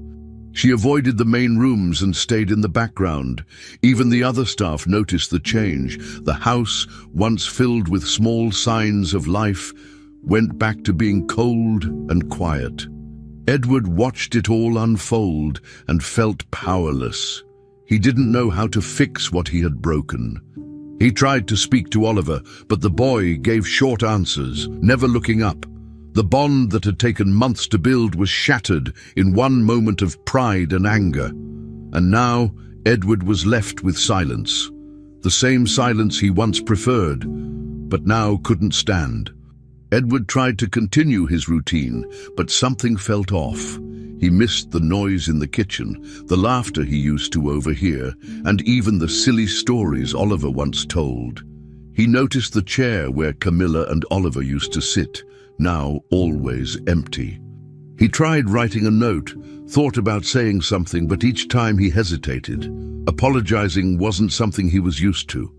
She avoided the main rooms and stayed in the background. Even the other staff noticed the change. The house, once filled with small signs of life, went back to being cold and quiet. Edward watched it all unfold and felt powerless. He didn't know how to fix what he had broken. He tried to speak to Oliver, but the boy gave short answers, never looking up. The bond that had taken months to build was shattered in one moment of pride and anger. And now Edward was left with silence. The same silence he once preferred, but now couldn't stand. Edward tried to continue his routine, but something felt off. He missed the noise in the kitchen, the laughter he used to overhear, and even the silly stories Oliver once told. He noticed the chair where Camilla and Oliver used to sit, now always empty. He tried writing a note, thought about saying something, but each time he hesitated. Apologizing wasn't something he was used to.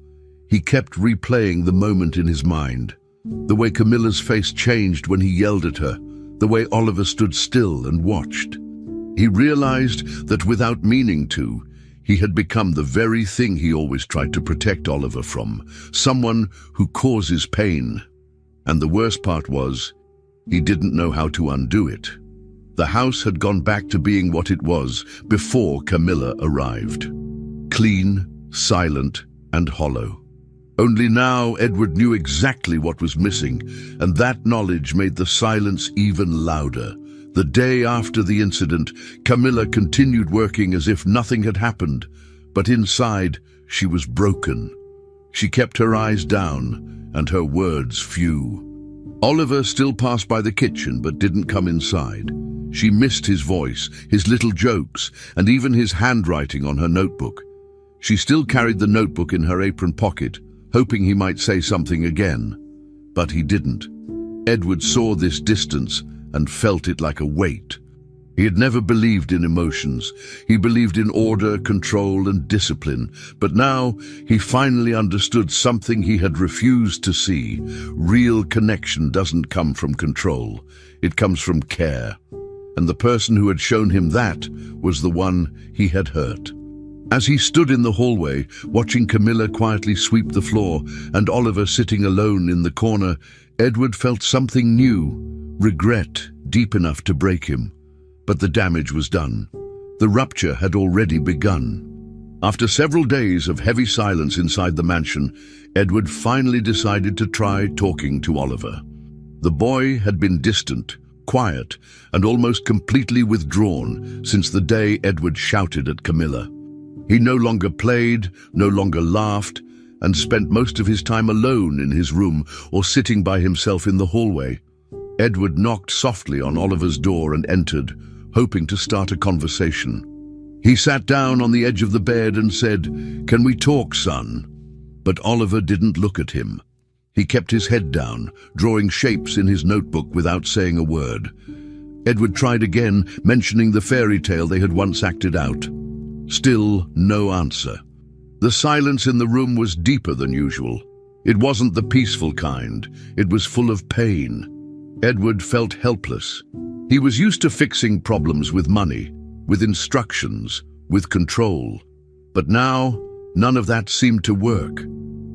He kept replaying the moment in his mind. The way Camilla's face changed when he yelled at her, the way Oliver stood still and watched. He realized that without meaning to, he had become the very thing he always tried to protect Oliver from, someone who causes pain. And the worst part was, he didn't know how to undo it. The house had gone back to being what it was before Camilla arrived. Clean, silent, and hollow. Only now Edward knew exactly what was missing, and that knowledge made the silence even louder. The day after the incident, Camilla continued working as if nothing had happened, but inside she was broken. She kept her eyes down, and her words few. Oliver still passed by the kitchen but didn't come inside. She missed his voice, his little jokes, and even his handwriting on her notebook. She still carried the notebook in her apron pocket, hoping he might say something again. But he didn't. Edward saw this distance and felt it like a weight. He had never believed in emotions. He believed in order, control, and discipline. But now he finally understood something he had refused to see. Real connection doesn't come from control. It comes from care. And the person who had shown him that was the one he had hurt. As he stood in the hallway, watching Camilla quietly sweep the floor and Oliver sitting alone in the corner, Edward felt something new, regret deep enough to break him. But the damage was done. The rupture had already begun. After several days of heavy silence inside the mansion, Edward finally decided to try talking to Oliver. The boy had been distant, quiet, and almost completely withdrawn since the day Edward shouted at Camilla. He no longer played, no longer laughed, and spent most of his time alone in his room or sitting by himself in the hallway. Edward knocked softly on Oliver's door and entered, hoping to start a conversation. He sat down on the edge of the bed and said, "Can we talk, son?" But Oliver didn't look at him. He kept his head down, drawing shapes in his notebook without saying a word. Edward tried again, mentioning the fairy tale they had once acted out. Still no answer. The silence in the room was deeper than usual. It wasn't the peaceful kind. It was full of pain. Edward felt helpless. He was used to fixing problems with money, with instructions, with control. But now, none of that seemed to work.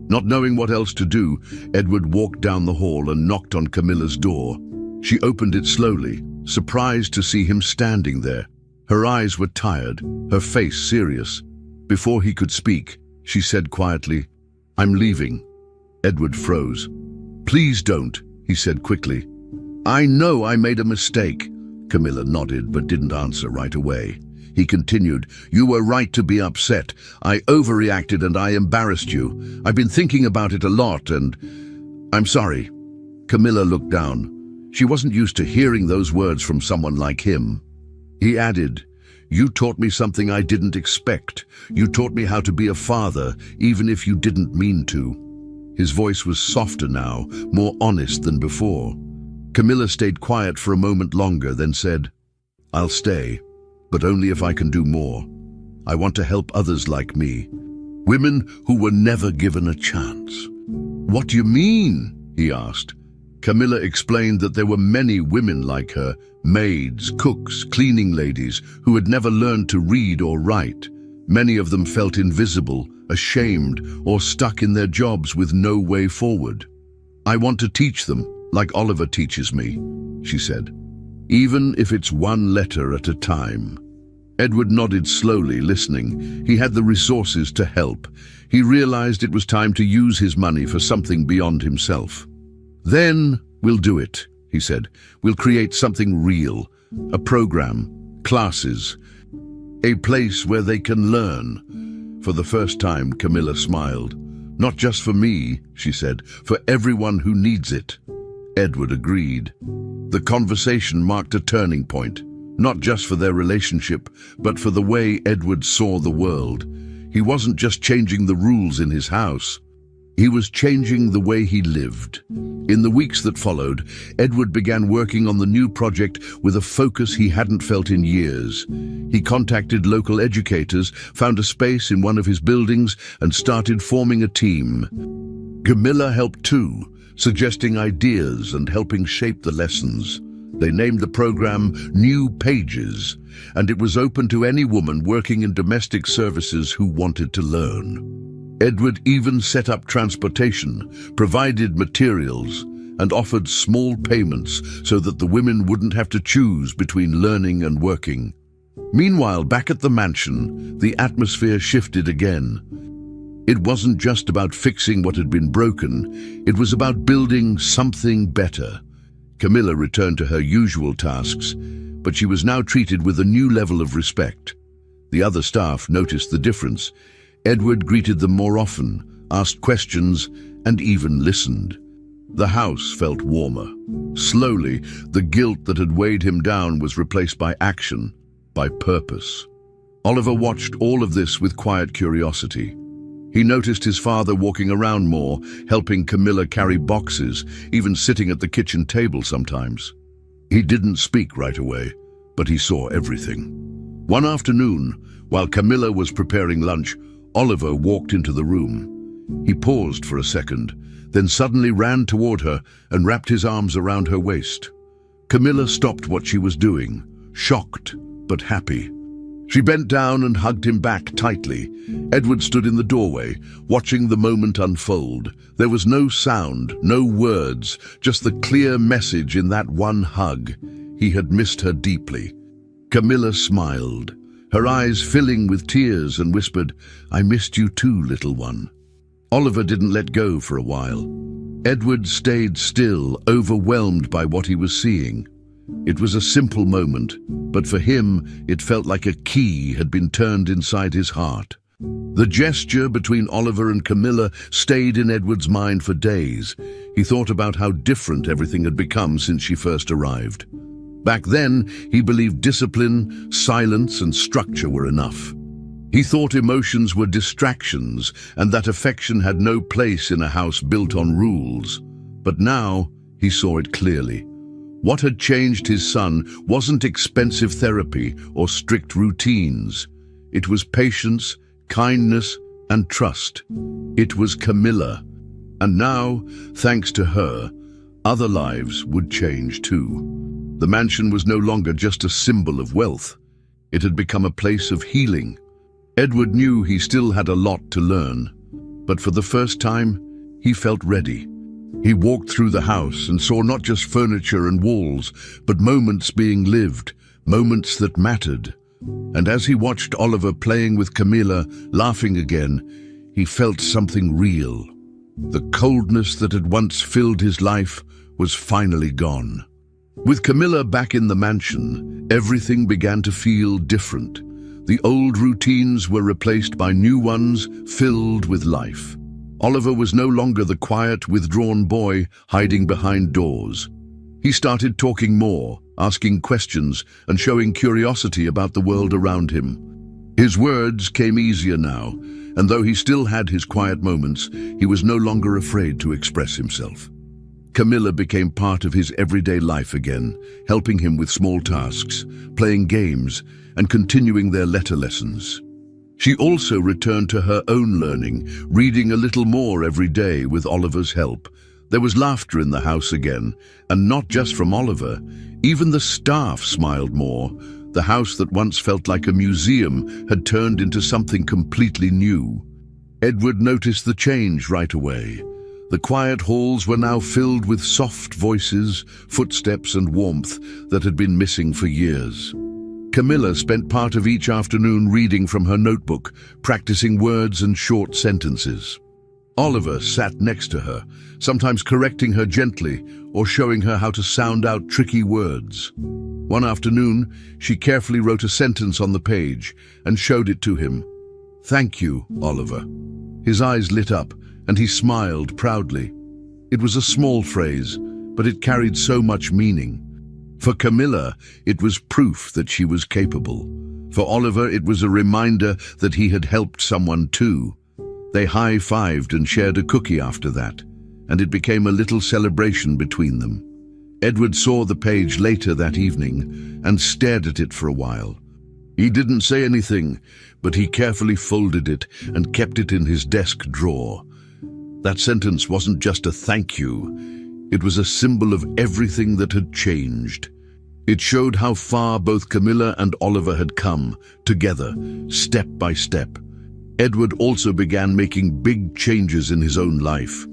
Not knowing what else to do, Edward walked down the hall and knocked on Camilla's door. She opened it slowly, surprised to see him standing there. Her eyes were tired, her face serious. Before he could speak, she said quietly, "I'm leaving." Edward froze. "Please don't," he said quickly. "I know I made a mistake." Camilla nodded but didn't answer right away. He continued, "You were right to be upset. I overreacted and I embarrassed you. I've been thinking about it a lot and I'm sorry." Camilla looked down. She wasn't used to hearing those words from someone like him. He added, "You taught me something I didn't expect. You taught me how to be a father, even if you didn't mean to." His voice was softer now, more honest than before. Camilla stayed quiet for a moment longer, then said, "I'll stay, but only if I can do more. I want to help others like me, women who were never given a chance." "What do you mean?" he asked. Camilla explained that there were many women like her, maids, cooks, cleaning ladies, who had never learned to read or write. Many of them felt invisible, ashamed, or stuck in their jobs with no way forward. "I want to teach them, like Oliver teaches me," she said, "even if it's one letter at a time." Edward nodded slowly, listening. He had the resources to help. He realized it was time to use his money for something beyond himself. "Then we'll do it," he said. "We'll create something real. A program, classes, a place where they can learn." For the first time, Camilla smiled. "Not just for me," she said, "for everyone who needs it." Edward agreed. The conversation marked a turning point, not just for their relationship, but for the way Edward saw the world. He wasn't just changing the rules in his house. He was changing the way he lived. In the weeks that followed, Edward began working on the new project with a focus he hadn't felt in years. He contacted local educators, found a space in one of his buildings, and started forming a team. Camilla helped too, suggesting ideas and helping shape the lessons. They named the program New Pages, and it was open to any woman working in domestic services who wanted to learn. Edward even set up transportation, provided materials, and offered small payments so that the women wouldn't have to choose between learning and working. Meanwhile, back at the mansion, the atmosphere shifted again. It wasn't just about fixing what had been broken, it was about building something better. Camilla returned to her usual tasks, but she was now treated with a new level of respect. The other staff noticed the difference. Edward greeted them more often, asked questions, and even listened. The house felt warmer. Slowly, the guilt that had weighed him down was replaced by action, by purpose. Oliver watched all of this with quiet curiosity. He noticed his father walking around more, helping Camilla carry boxes, even sitting at the kitchen table sometimes. He didn't speak right away, but he saw everything. One afternoon, while Camilla was preparing lunch, Oliver walked into the room. He paused for a second, then suddenly ran toward her and wrapped his arms around her waist. Camilla stopped what she was doing, shocked but happy. She bent down and hugged him back tightly. Edward stood in the doorway, watching the moment unfold. There was no sound, no words, just the clear message in that one hug. He had missed her deeply. Camilla smiled, her eyes filling with tears, and whispered, "I missed you too, little one." Oliver didn't let go for a while. Edward stayed still, overwhelmed by what he was seeing. It was a simple moment, but for him, it felt like a key had been turned inside his heart. The gesture between Oliver and Camilla stayed in Edward's mind for days. He thought about how different everything had become since she first arrived. Back then, he believed discipline, silence, and structure were enough. He thought emotions were distractions and that affection had no place in a house built on rules. But now, he saw it clearly. What had changed his son wasn't expensive therapy or strict routines. It was patience, kindness, and trust. It was Camilla. And now, thanks to her, other lives would change too. The mansion was no longer just a symbol of wealth. It had become a place of healing. Edward knew he still had a lot to learn, but for the first time, he felt ready. He walked through the house and saw not just furniture and walls, but moments being lived, moments that mattered. And as he watched Oliver playing with Camilla, laughing again, he felt something real. The coldness that had once filled his life was finally gone. With Camilla back in the mansion, everything began to feel different. The old routines were replaced by new ones filled with life. Oliver was no longer the quiet, withdrawn boy hiding behind doors. He started talking more, asking questions, and showing curiosity about the world around him. His words came easier now, and though he still had his quiet moments, he was no longer afraid to express himself. Camilla became part of his everyday life again, helping him with small tasks, playing games, and continuing their letter lessons. She also returned to her own learning, reading a little more every day with Oliver's help. There was laughter in the house again, and not just from Oliver. Even the staff smiled more. The house that once felt like a museum had turned into something completely new. Edward noticed the change right away. The quiet halls were now filled with soft voices, footsteps, and warmth that had been missing for years. Camilla spent part of each afternoon reading from her notebook, practicing words and short sentences. Oliver sat next to her, sometimes correcting her gently or showing her how to sound out tricky words. One afternoon, she carefully wrote a sentence on the page and showed it to him. "Thank you, Oliver." His eyes lit up and he smiled proudly. It was a small phrase, but it carried so much meaning. For Camilla, it was proof that she was capable. For Oliver, it was a reminder that he had helped someone too. They high-fived and shared a cookie after that, and it became a little celebration between them. Edward saw the page later that evening and stared at it for a while. He didn't say anything, but he carefully folded it and kept it in his desk drawer. That sentence wasn't just a thank you. It was a symbol of everything that had changed. It showed how far both Camilla and Oliver had come, together, step by step. Edward also began making big changes in his own life.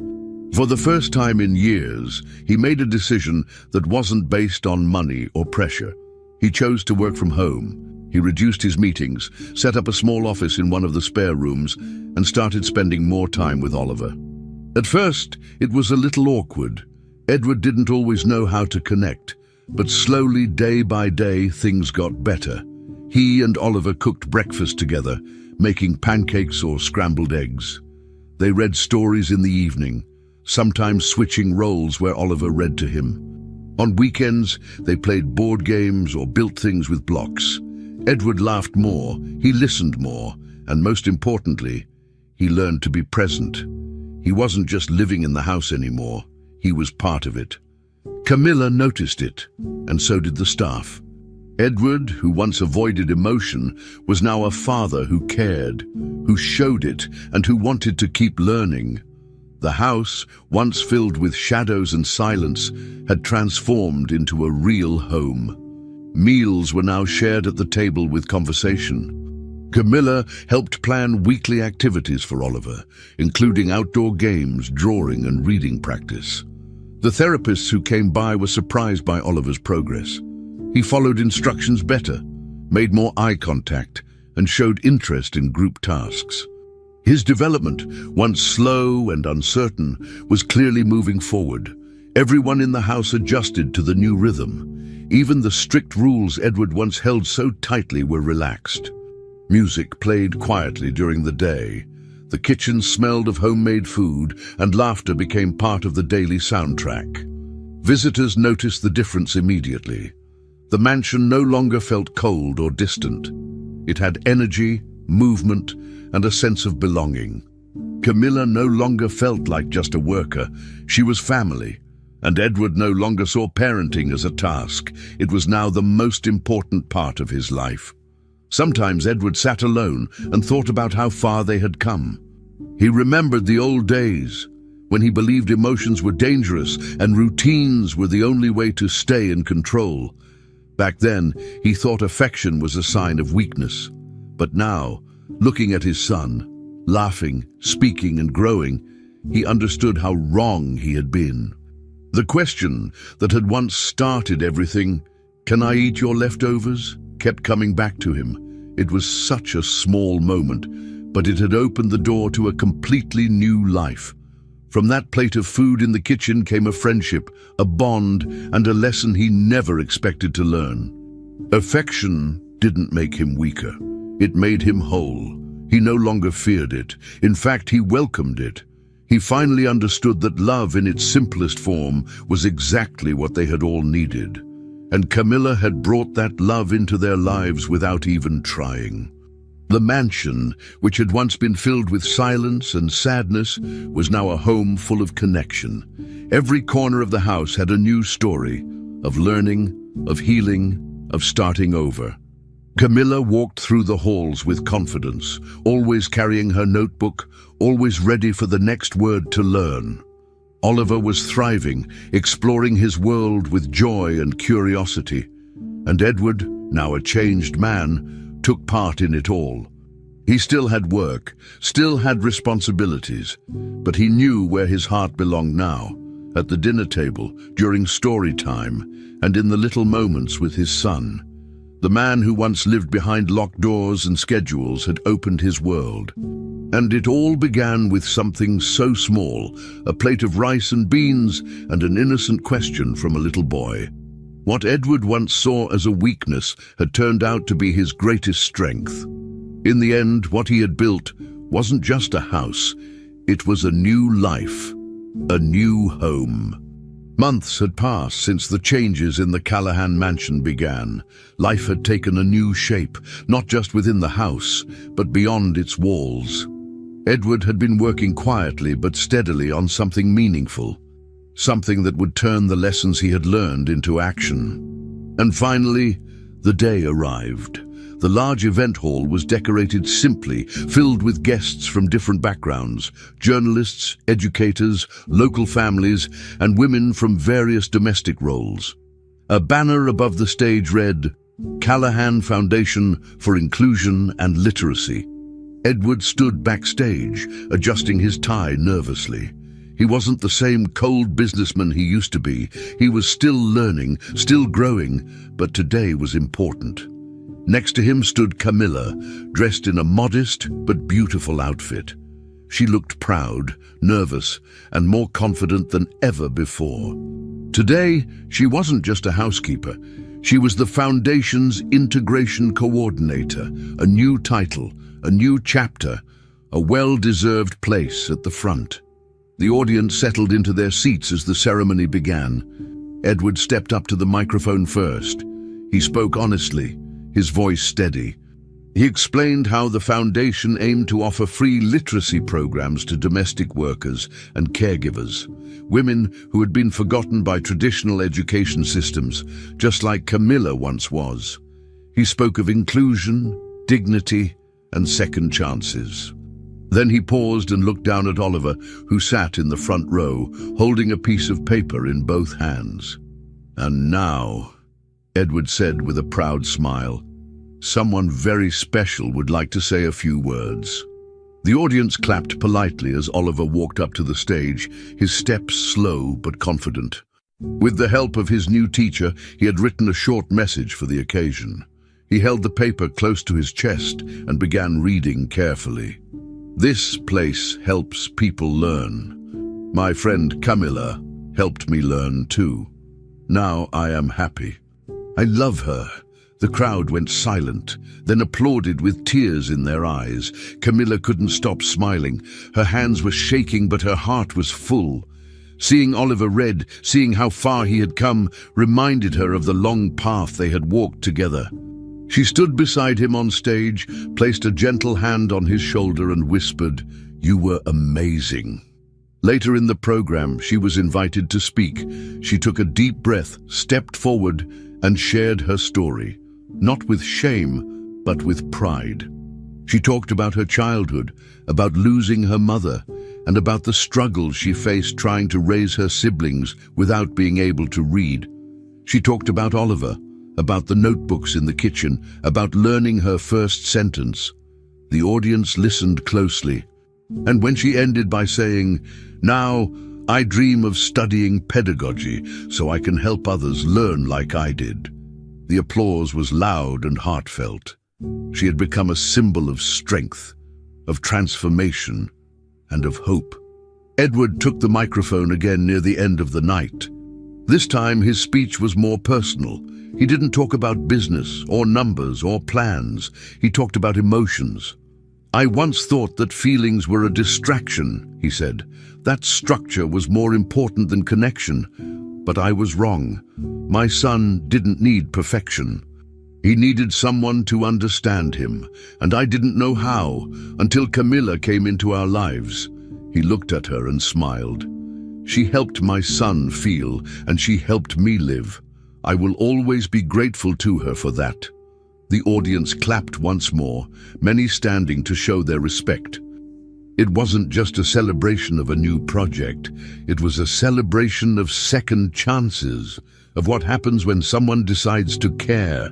For the first time in years, he made a decision that wasn't based on money or pressure. He chose to work from home. He reduced his meetings, set up a small office in one of the spare rooms, and started spending more time with Oliver. At first, it was a little awkward. Edward didn't always know how to connect, but slowly, day by day, things got better. He and Oliver cooked breakfast together, making pancakes or scrambled eggs. They read stories in the evening, sometimes switching roles where Oliver read to him. On weekends, they played board games or built things with blocks. Edward laughed more, he listened more, and most importantly, he learned to be present. He wasn't just living in the house anymore, he was part of it. Camilla noticed it, and so did the staff. Edward, who once avoided emotion, was now a father who cared, who showed it, and who wanted to keep learning. The house, once filled with shadows and silence, had transformed into a real home. Meals were now shared at the table with conversation. Camilla helped plan weekly activities for Oliver, including outdoor games, drawing, and reading practice. The therapists who came by were surprised by Oliver's progress. He followed instructions better, made more eye contact, and showed interest in group tasks. His development, once slow and uncertain, was clearly moving forward. Everyone in the house adjusted to the new rhythm. Even the strict rules Edward once held so tightly were relaxed. Music played quietly during the day. The kitchen smelled of homemade food, and laughter became part of the daily soundtrack. Visitors noticed the difference immediately. The mansion no longer felt cold or distant. It had energy, movement, and a sense of belonging. Camilla no longer felt like just a worker. She was family. And Edward no longer saw parenting as a task. It was now the most important part of his life. Sometimes Edward sat alone and thought about how far they had come. He remembered the old days, when he believed emotions were dangerous and routines were the only way to stay in control. Back then, he thought affection was a sign of weakness. But now, looking at his son, laughing, speaking, and growing, he understood how wrong he had been. The question that had once started everything, "Can I eat your leftovers?" kept coming back to him. It was such a small moment, but it had opened the door to a completely new life. From that plate of food in the kitchen came a friendship, a bond, and a lesson he never expected to learn. Affection didn't make him weaker. It made him whole. He no longer feared it. In fact, he welcomed it. He finally understood that love in its simplest form was exactly what they had all needed. And Camilla had brought that love into their lives without even trying. The mansion, which had once been filled with silence and sadness, was now a home full of connection. Every corner of the house had a new story, of learning, of healing, of starting over. Camilla walked through the halls with confidence, always carrying her notebook, always ready for the next word to learn. Oliver was thriving, exploring his world with joy and curiosity. And Edward, now a changed man, took part in it all. He still had work, still had responsibilities, but he knew where his heart belonged now, at the dinner table, during story time, and in the little moments with his son. The man who once lived behind locked doors and schedules had opened his world. And it all began with something so small, a plate of rice and beans and an innocent question from a little boy. What Edward once saw as a weakness had turned out to be his greatest strength. In the end, what he had built wasn't just a house, it was a new life, a new home. Months had passed since the changes in the Callahan mansion began. Life had taken a new shape, not just within the house, but beyond its walls. Edward had been working quietly but steadily on something meaningful, something that would turn the lessons he had learned into action. And finally, the day arrived. The large event hall was decorated simply, filled with guests from different backgrounds, journalists, educators, local families, and women from various domestic roles. A banner above the stage read, "Callahan Foundation for Inclusion and Literacy." Edward stood backstage, adjusting his tie nervously. He wasn't the same cold businessman he used to be. He was still learning, still growing, but today was important. Next to him stood Camilla, dressed in a modest but beautiful outfit. She looked proud, nervous, and more confident than ever before. Today, she wasn't just a housekeeper. She was the Foundation's Integration Coordinator, a new title, a new chapter, a well-deserved place at the front. The audience settled into their seats as the ceremony began. Edward stepped up to the microphone first. He spoke honestly, his voice steady. He explained how the foundation aimed to offer free literacy programs to domestic workers and caregivers, women who had been forgotten by traditional education systems, just like Camilla once was. He spoke of inclusion, dignity, and second chances. Then he paused and looked down at Oliver, who sat in the front row, holding a piece of paper in both hands. "And now," Edward said with a proud smile, "someone very special would like to say a few words." The audience clapped politely as Oliver walked up to the stage, his steps slow but confident. With the help of his new teacher, he had written a short message for the occasion. He held the paper close to his chest and began reading carefully. "This place helps people learn. My friend Camilla helped me learn too. Now I am happy. I love her." The crowd went silent, then applauded with tears in their eyes. Camilla couldn't stop smiling. Her hands were shaking, but her heart was full. Seeing Oliver read, seeing how far he had come, reminded her of the long path they had walked together. She stood beside him on stage, placed a gentle hand on his shoulder and whispered, "You were amazing." Later in the program, she was invited to speak. She took a deep breath, stepped forward, and shared her story, not with shame, but with pride. She talked about her childhood, about losing her mother, and about the struggles she faced trying to raise her siblings without being able to read. She talked about Oliver, about the notebooks in the kitchen, about learning her first sentence. The audience listened closely, and when she ended by saying, "Now, I dream of studying pedagogy so I can help others learn like I did," the applause was loud and heartfelt. She had become a symbol of strength, of transformation, and of hope. Edward took the microphone again near the end of the night. This time his speech was more personal. He didn't talk about business or numbers or plans. He talked about emotions. "I once thought that feelings were a distraction," he said. "That structure was more important than connection. But I was wrong. My son didn't need perfection. He needed someone to understand him, and I didn't know how until Camilla came into our lives." He looked at her and smiled. "She helped my son feel, and she helped me live. I will always be grateful to her for that." The audience clapped once more, many standing to show their respect. It wasn't just a celebration of a new project. It was a celebration of second chances, of what happens when someone decides to care.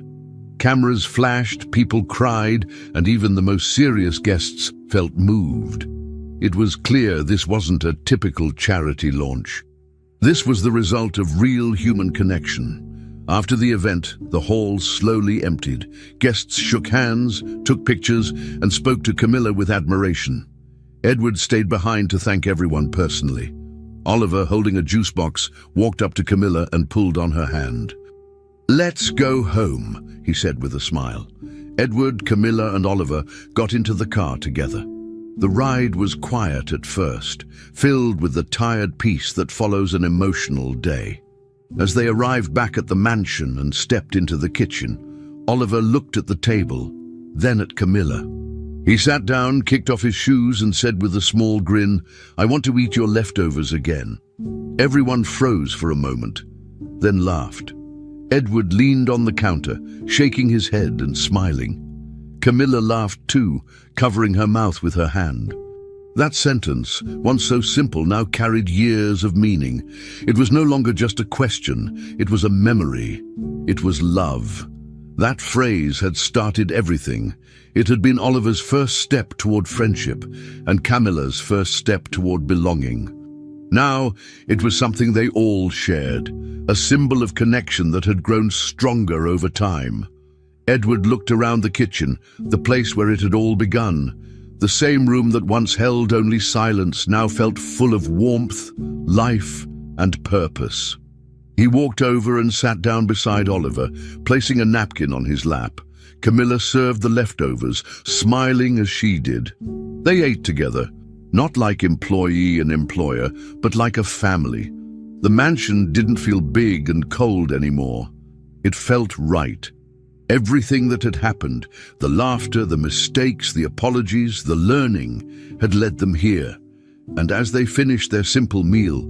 Cameras flashed, people cried, and even the most serious guests felt moved. It was clear this wasn't a typical charity launch. This was the result of real human connection. After the event, the hall slowly emptied. Guests shook hands, took pictures, and spoke to Camilla with admiration. Edward stayed behind to thank everyone personally. Oliver, holding a juice box, walked up to Camilla and pulled on her hand. "Let's go home," he said with a smile. Edward, Camilla, and Oliver got into the car together. The ride was quiet at first, filled with the tired peace that follows an emotional day. As they arrived back at the mansion and stepped into the kitchen, Oliver looked at the table, then at Camilla. He sat down, kicked off his shoes, and said with a small grin, "I want to eat your leftovers again." Everyone froze for a moment, then laughed. Edward leaned on the counter, shaking his head and smiling. Camilla laughed too, covering her mouth with her hand. That sentence, once so simple, now carried years of meaning. It was no longer just a question, it was a memory. It was love. That phrase had started everything. It had been Oliver's first step toward friendship, and Camilla's first step toward belonging. Now, it was something they all shared, a symbol of connection that had grown stronger over time. Edward looked around the kitchen, the place where it had all begun. The same room that once held only silence now felt full of warmth, life, and purpose. He walked over and sat down beside Oliver, placing a napkin on his lap. Camilla served the leftovers, smiling as she did. They ate together, not like employee and employer, but like a family. The mansion didn't feel big and cold anymore. It felt right. Everything that had happened, the laughter, the mistakes, the apologies, the learning, had led them here. And as they finished their simple meal,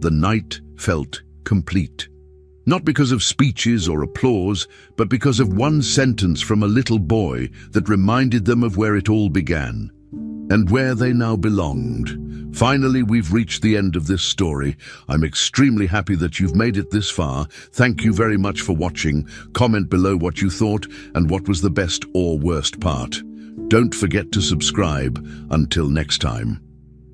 the night felt complete. Not because of speeches or applause, but because of one sentence from a little boy that reminded them of where it all began, and where they now belonged. Finally, we've reached the end of this story. I'm extremely happy that you've made it this far. Thank you very much for watching. Comment below what you thought and what was the best or worst part. Don't forget to subscribe. Until next time.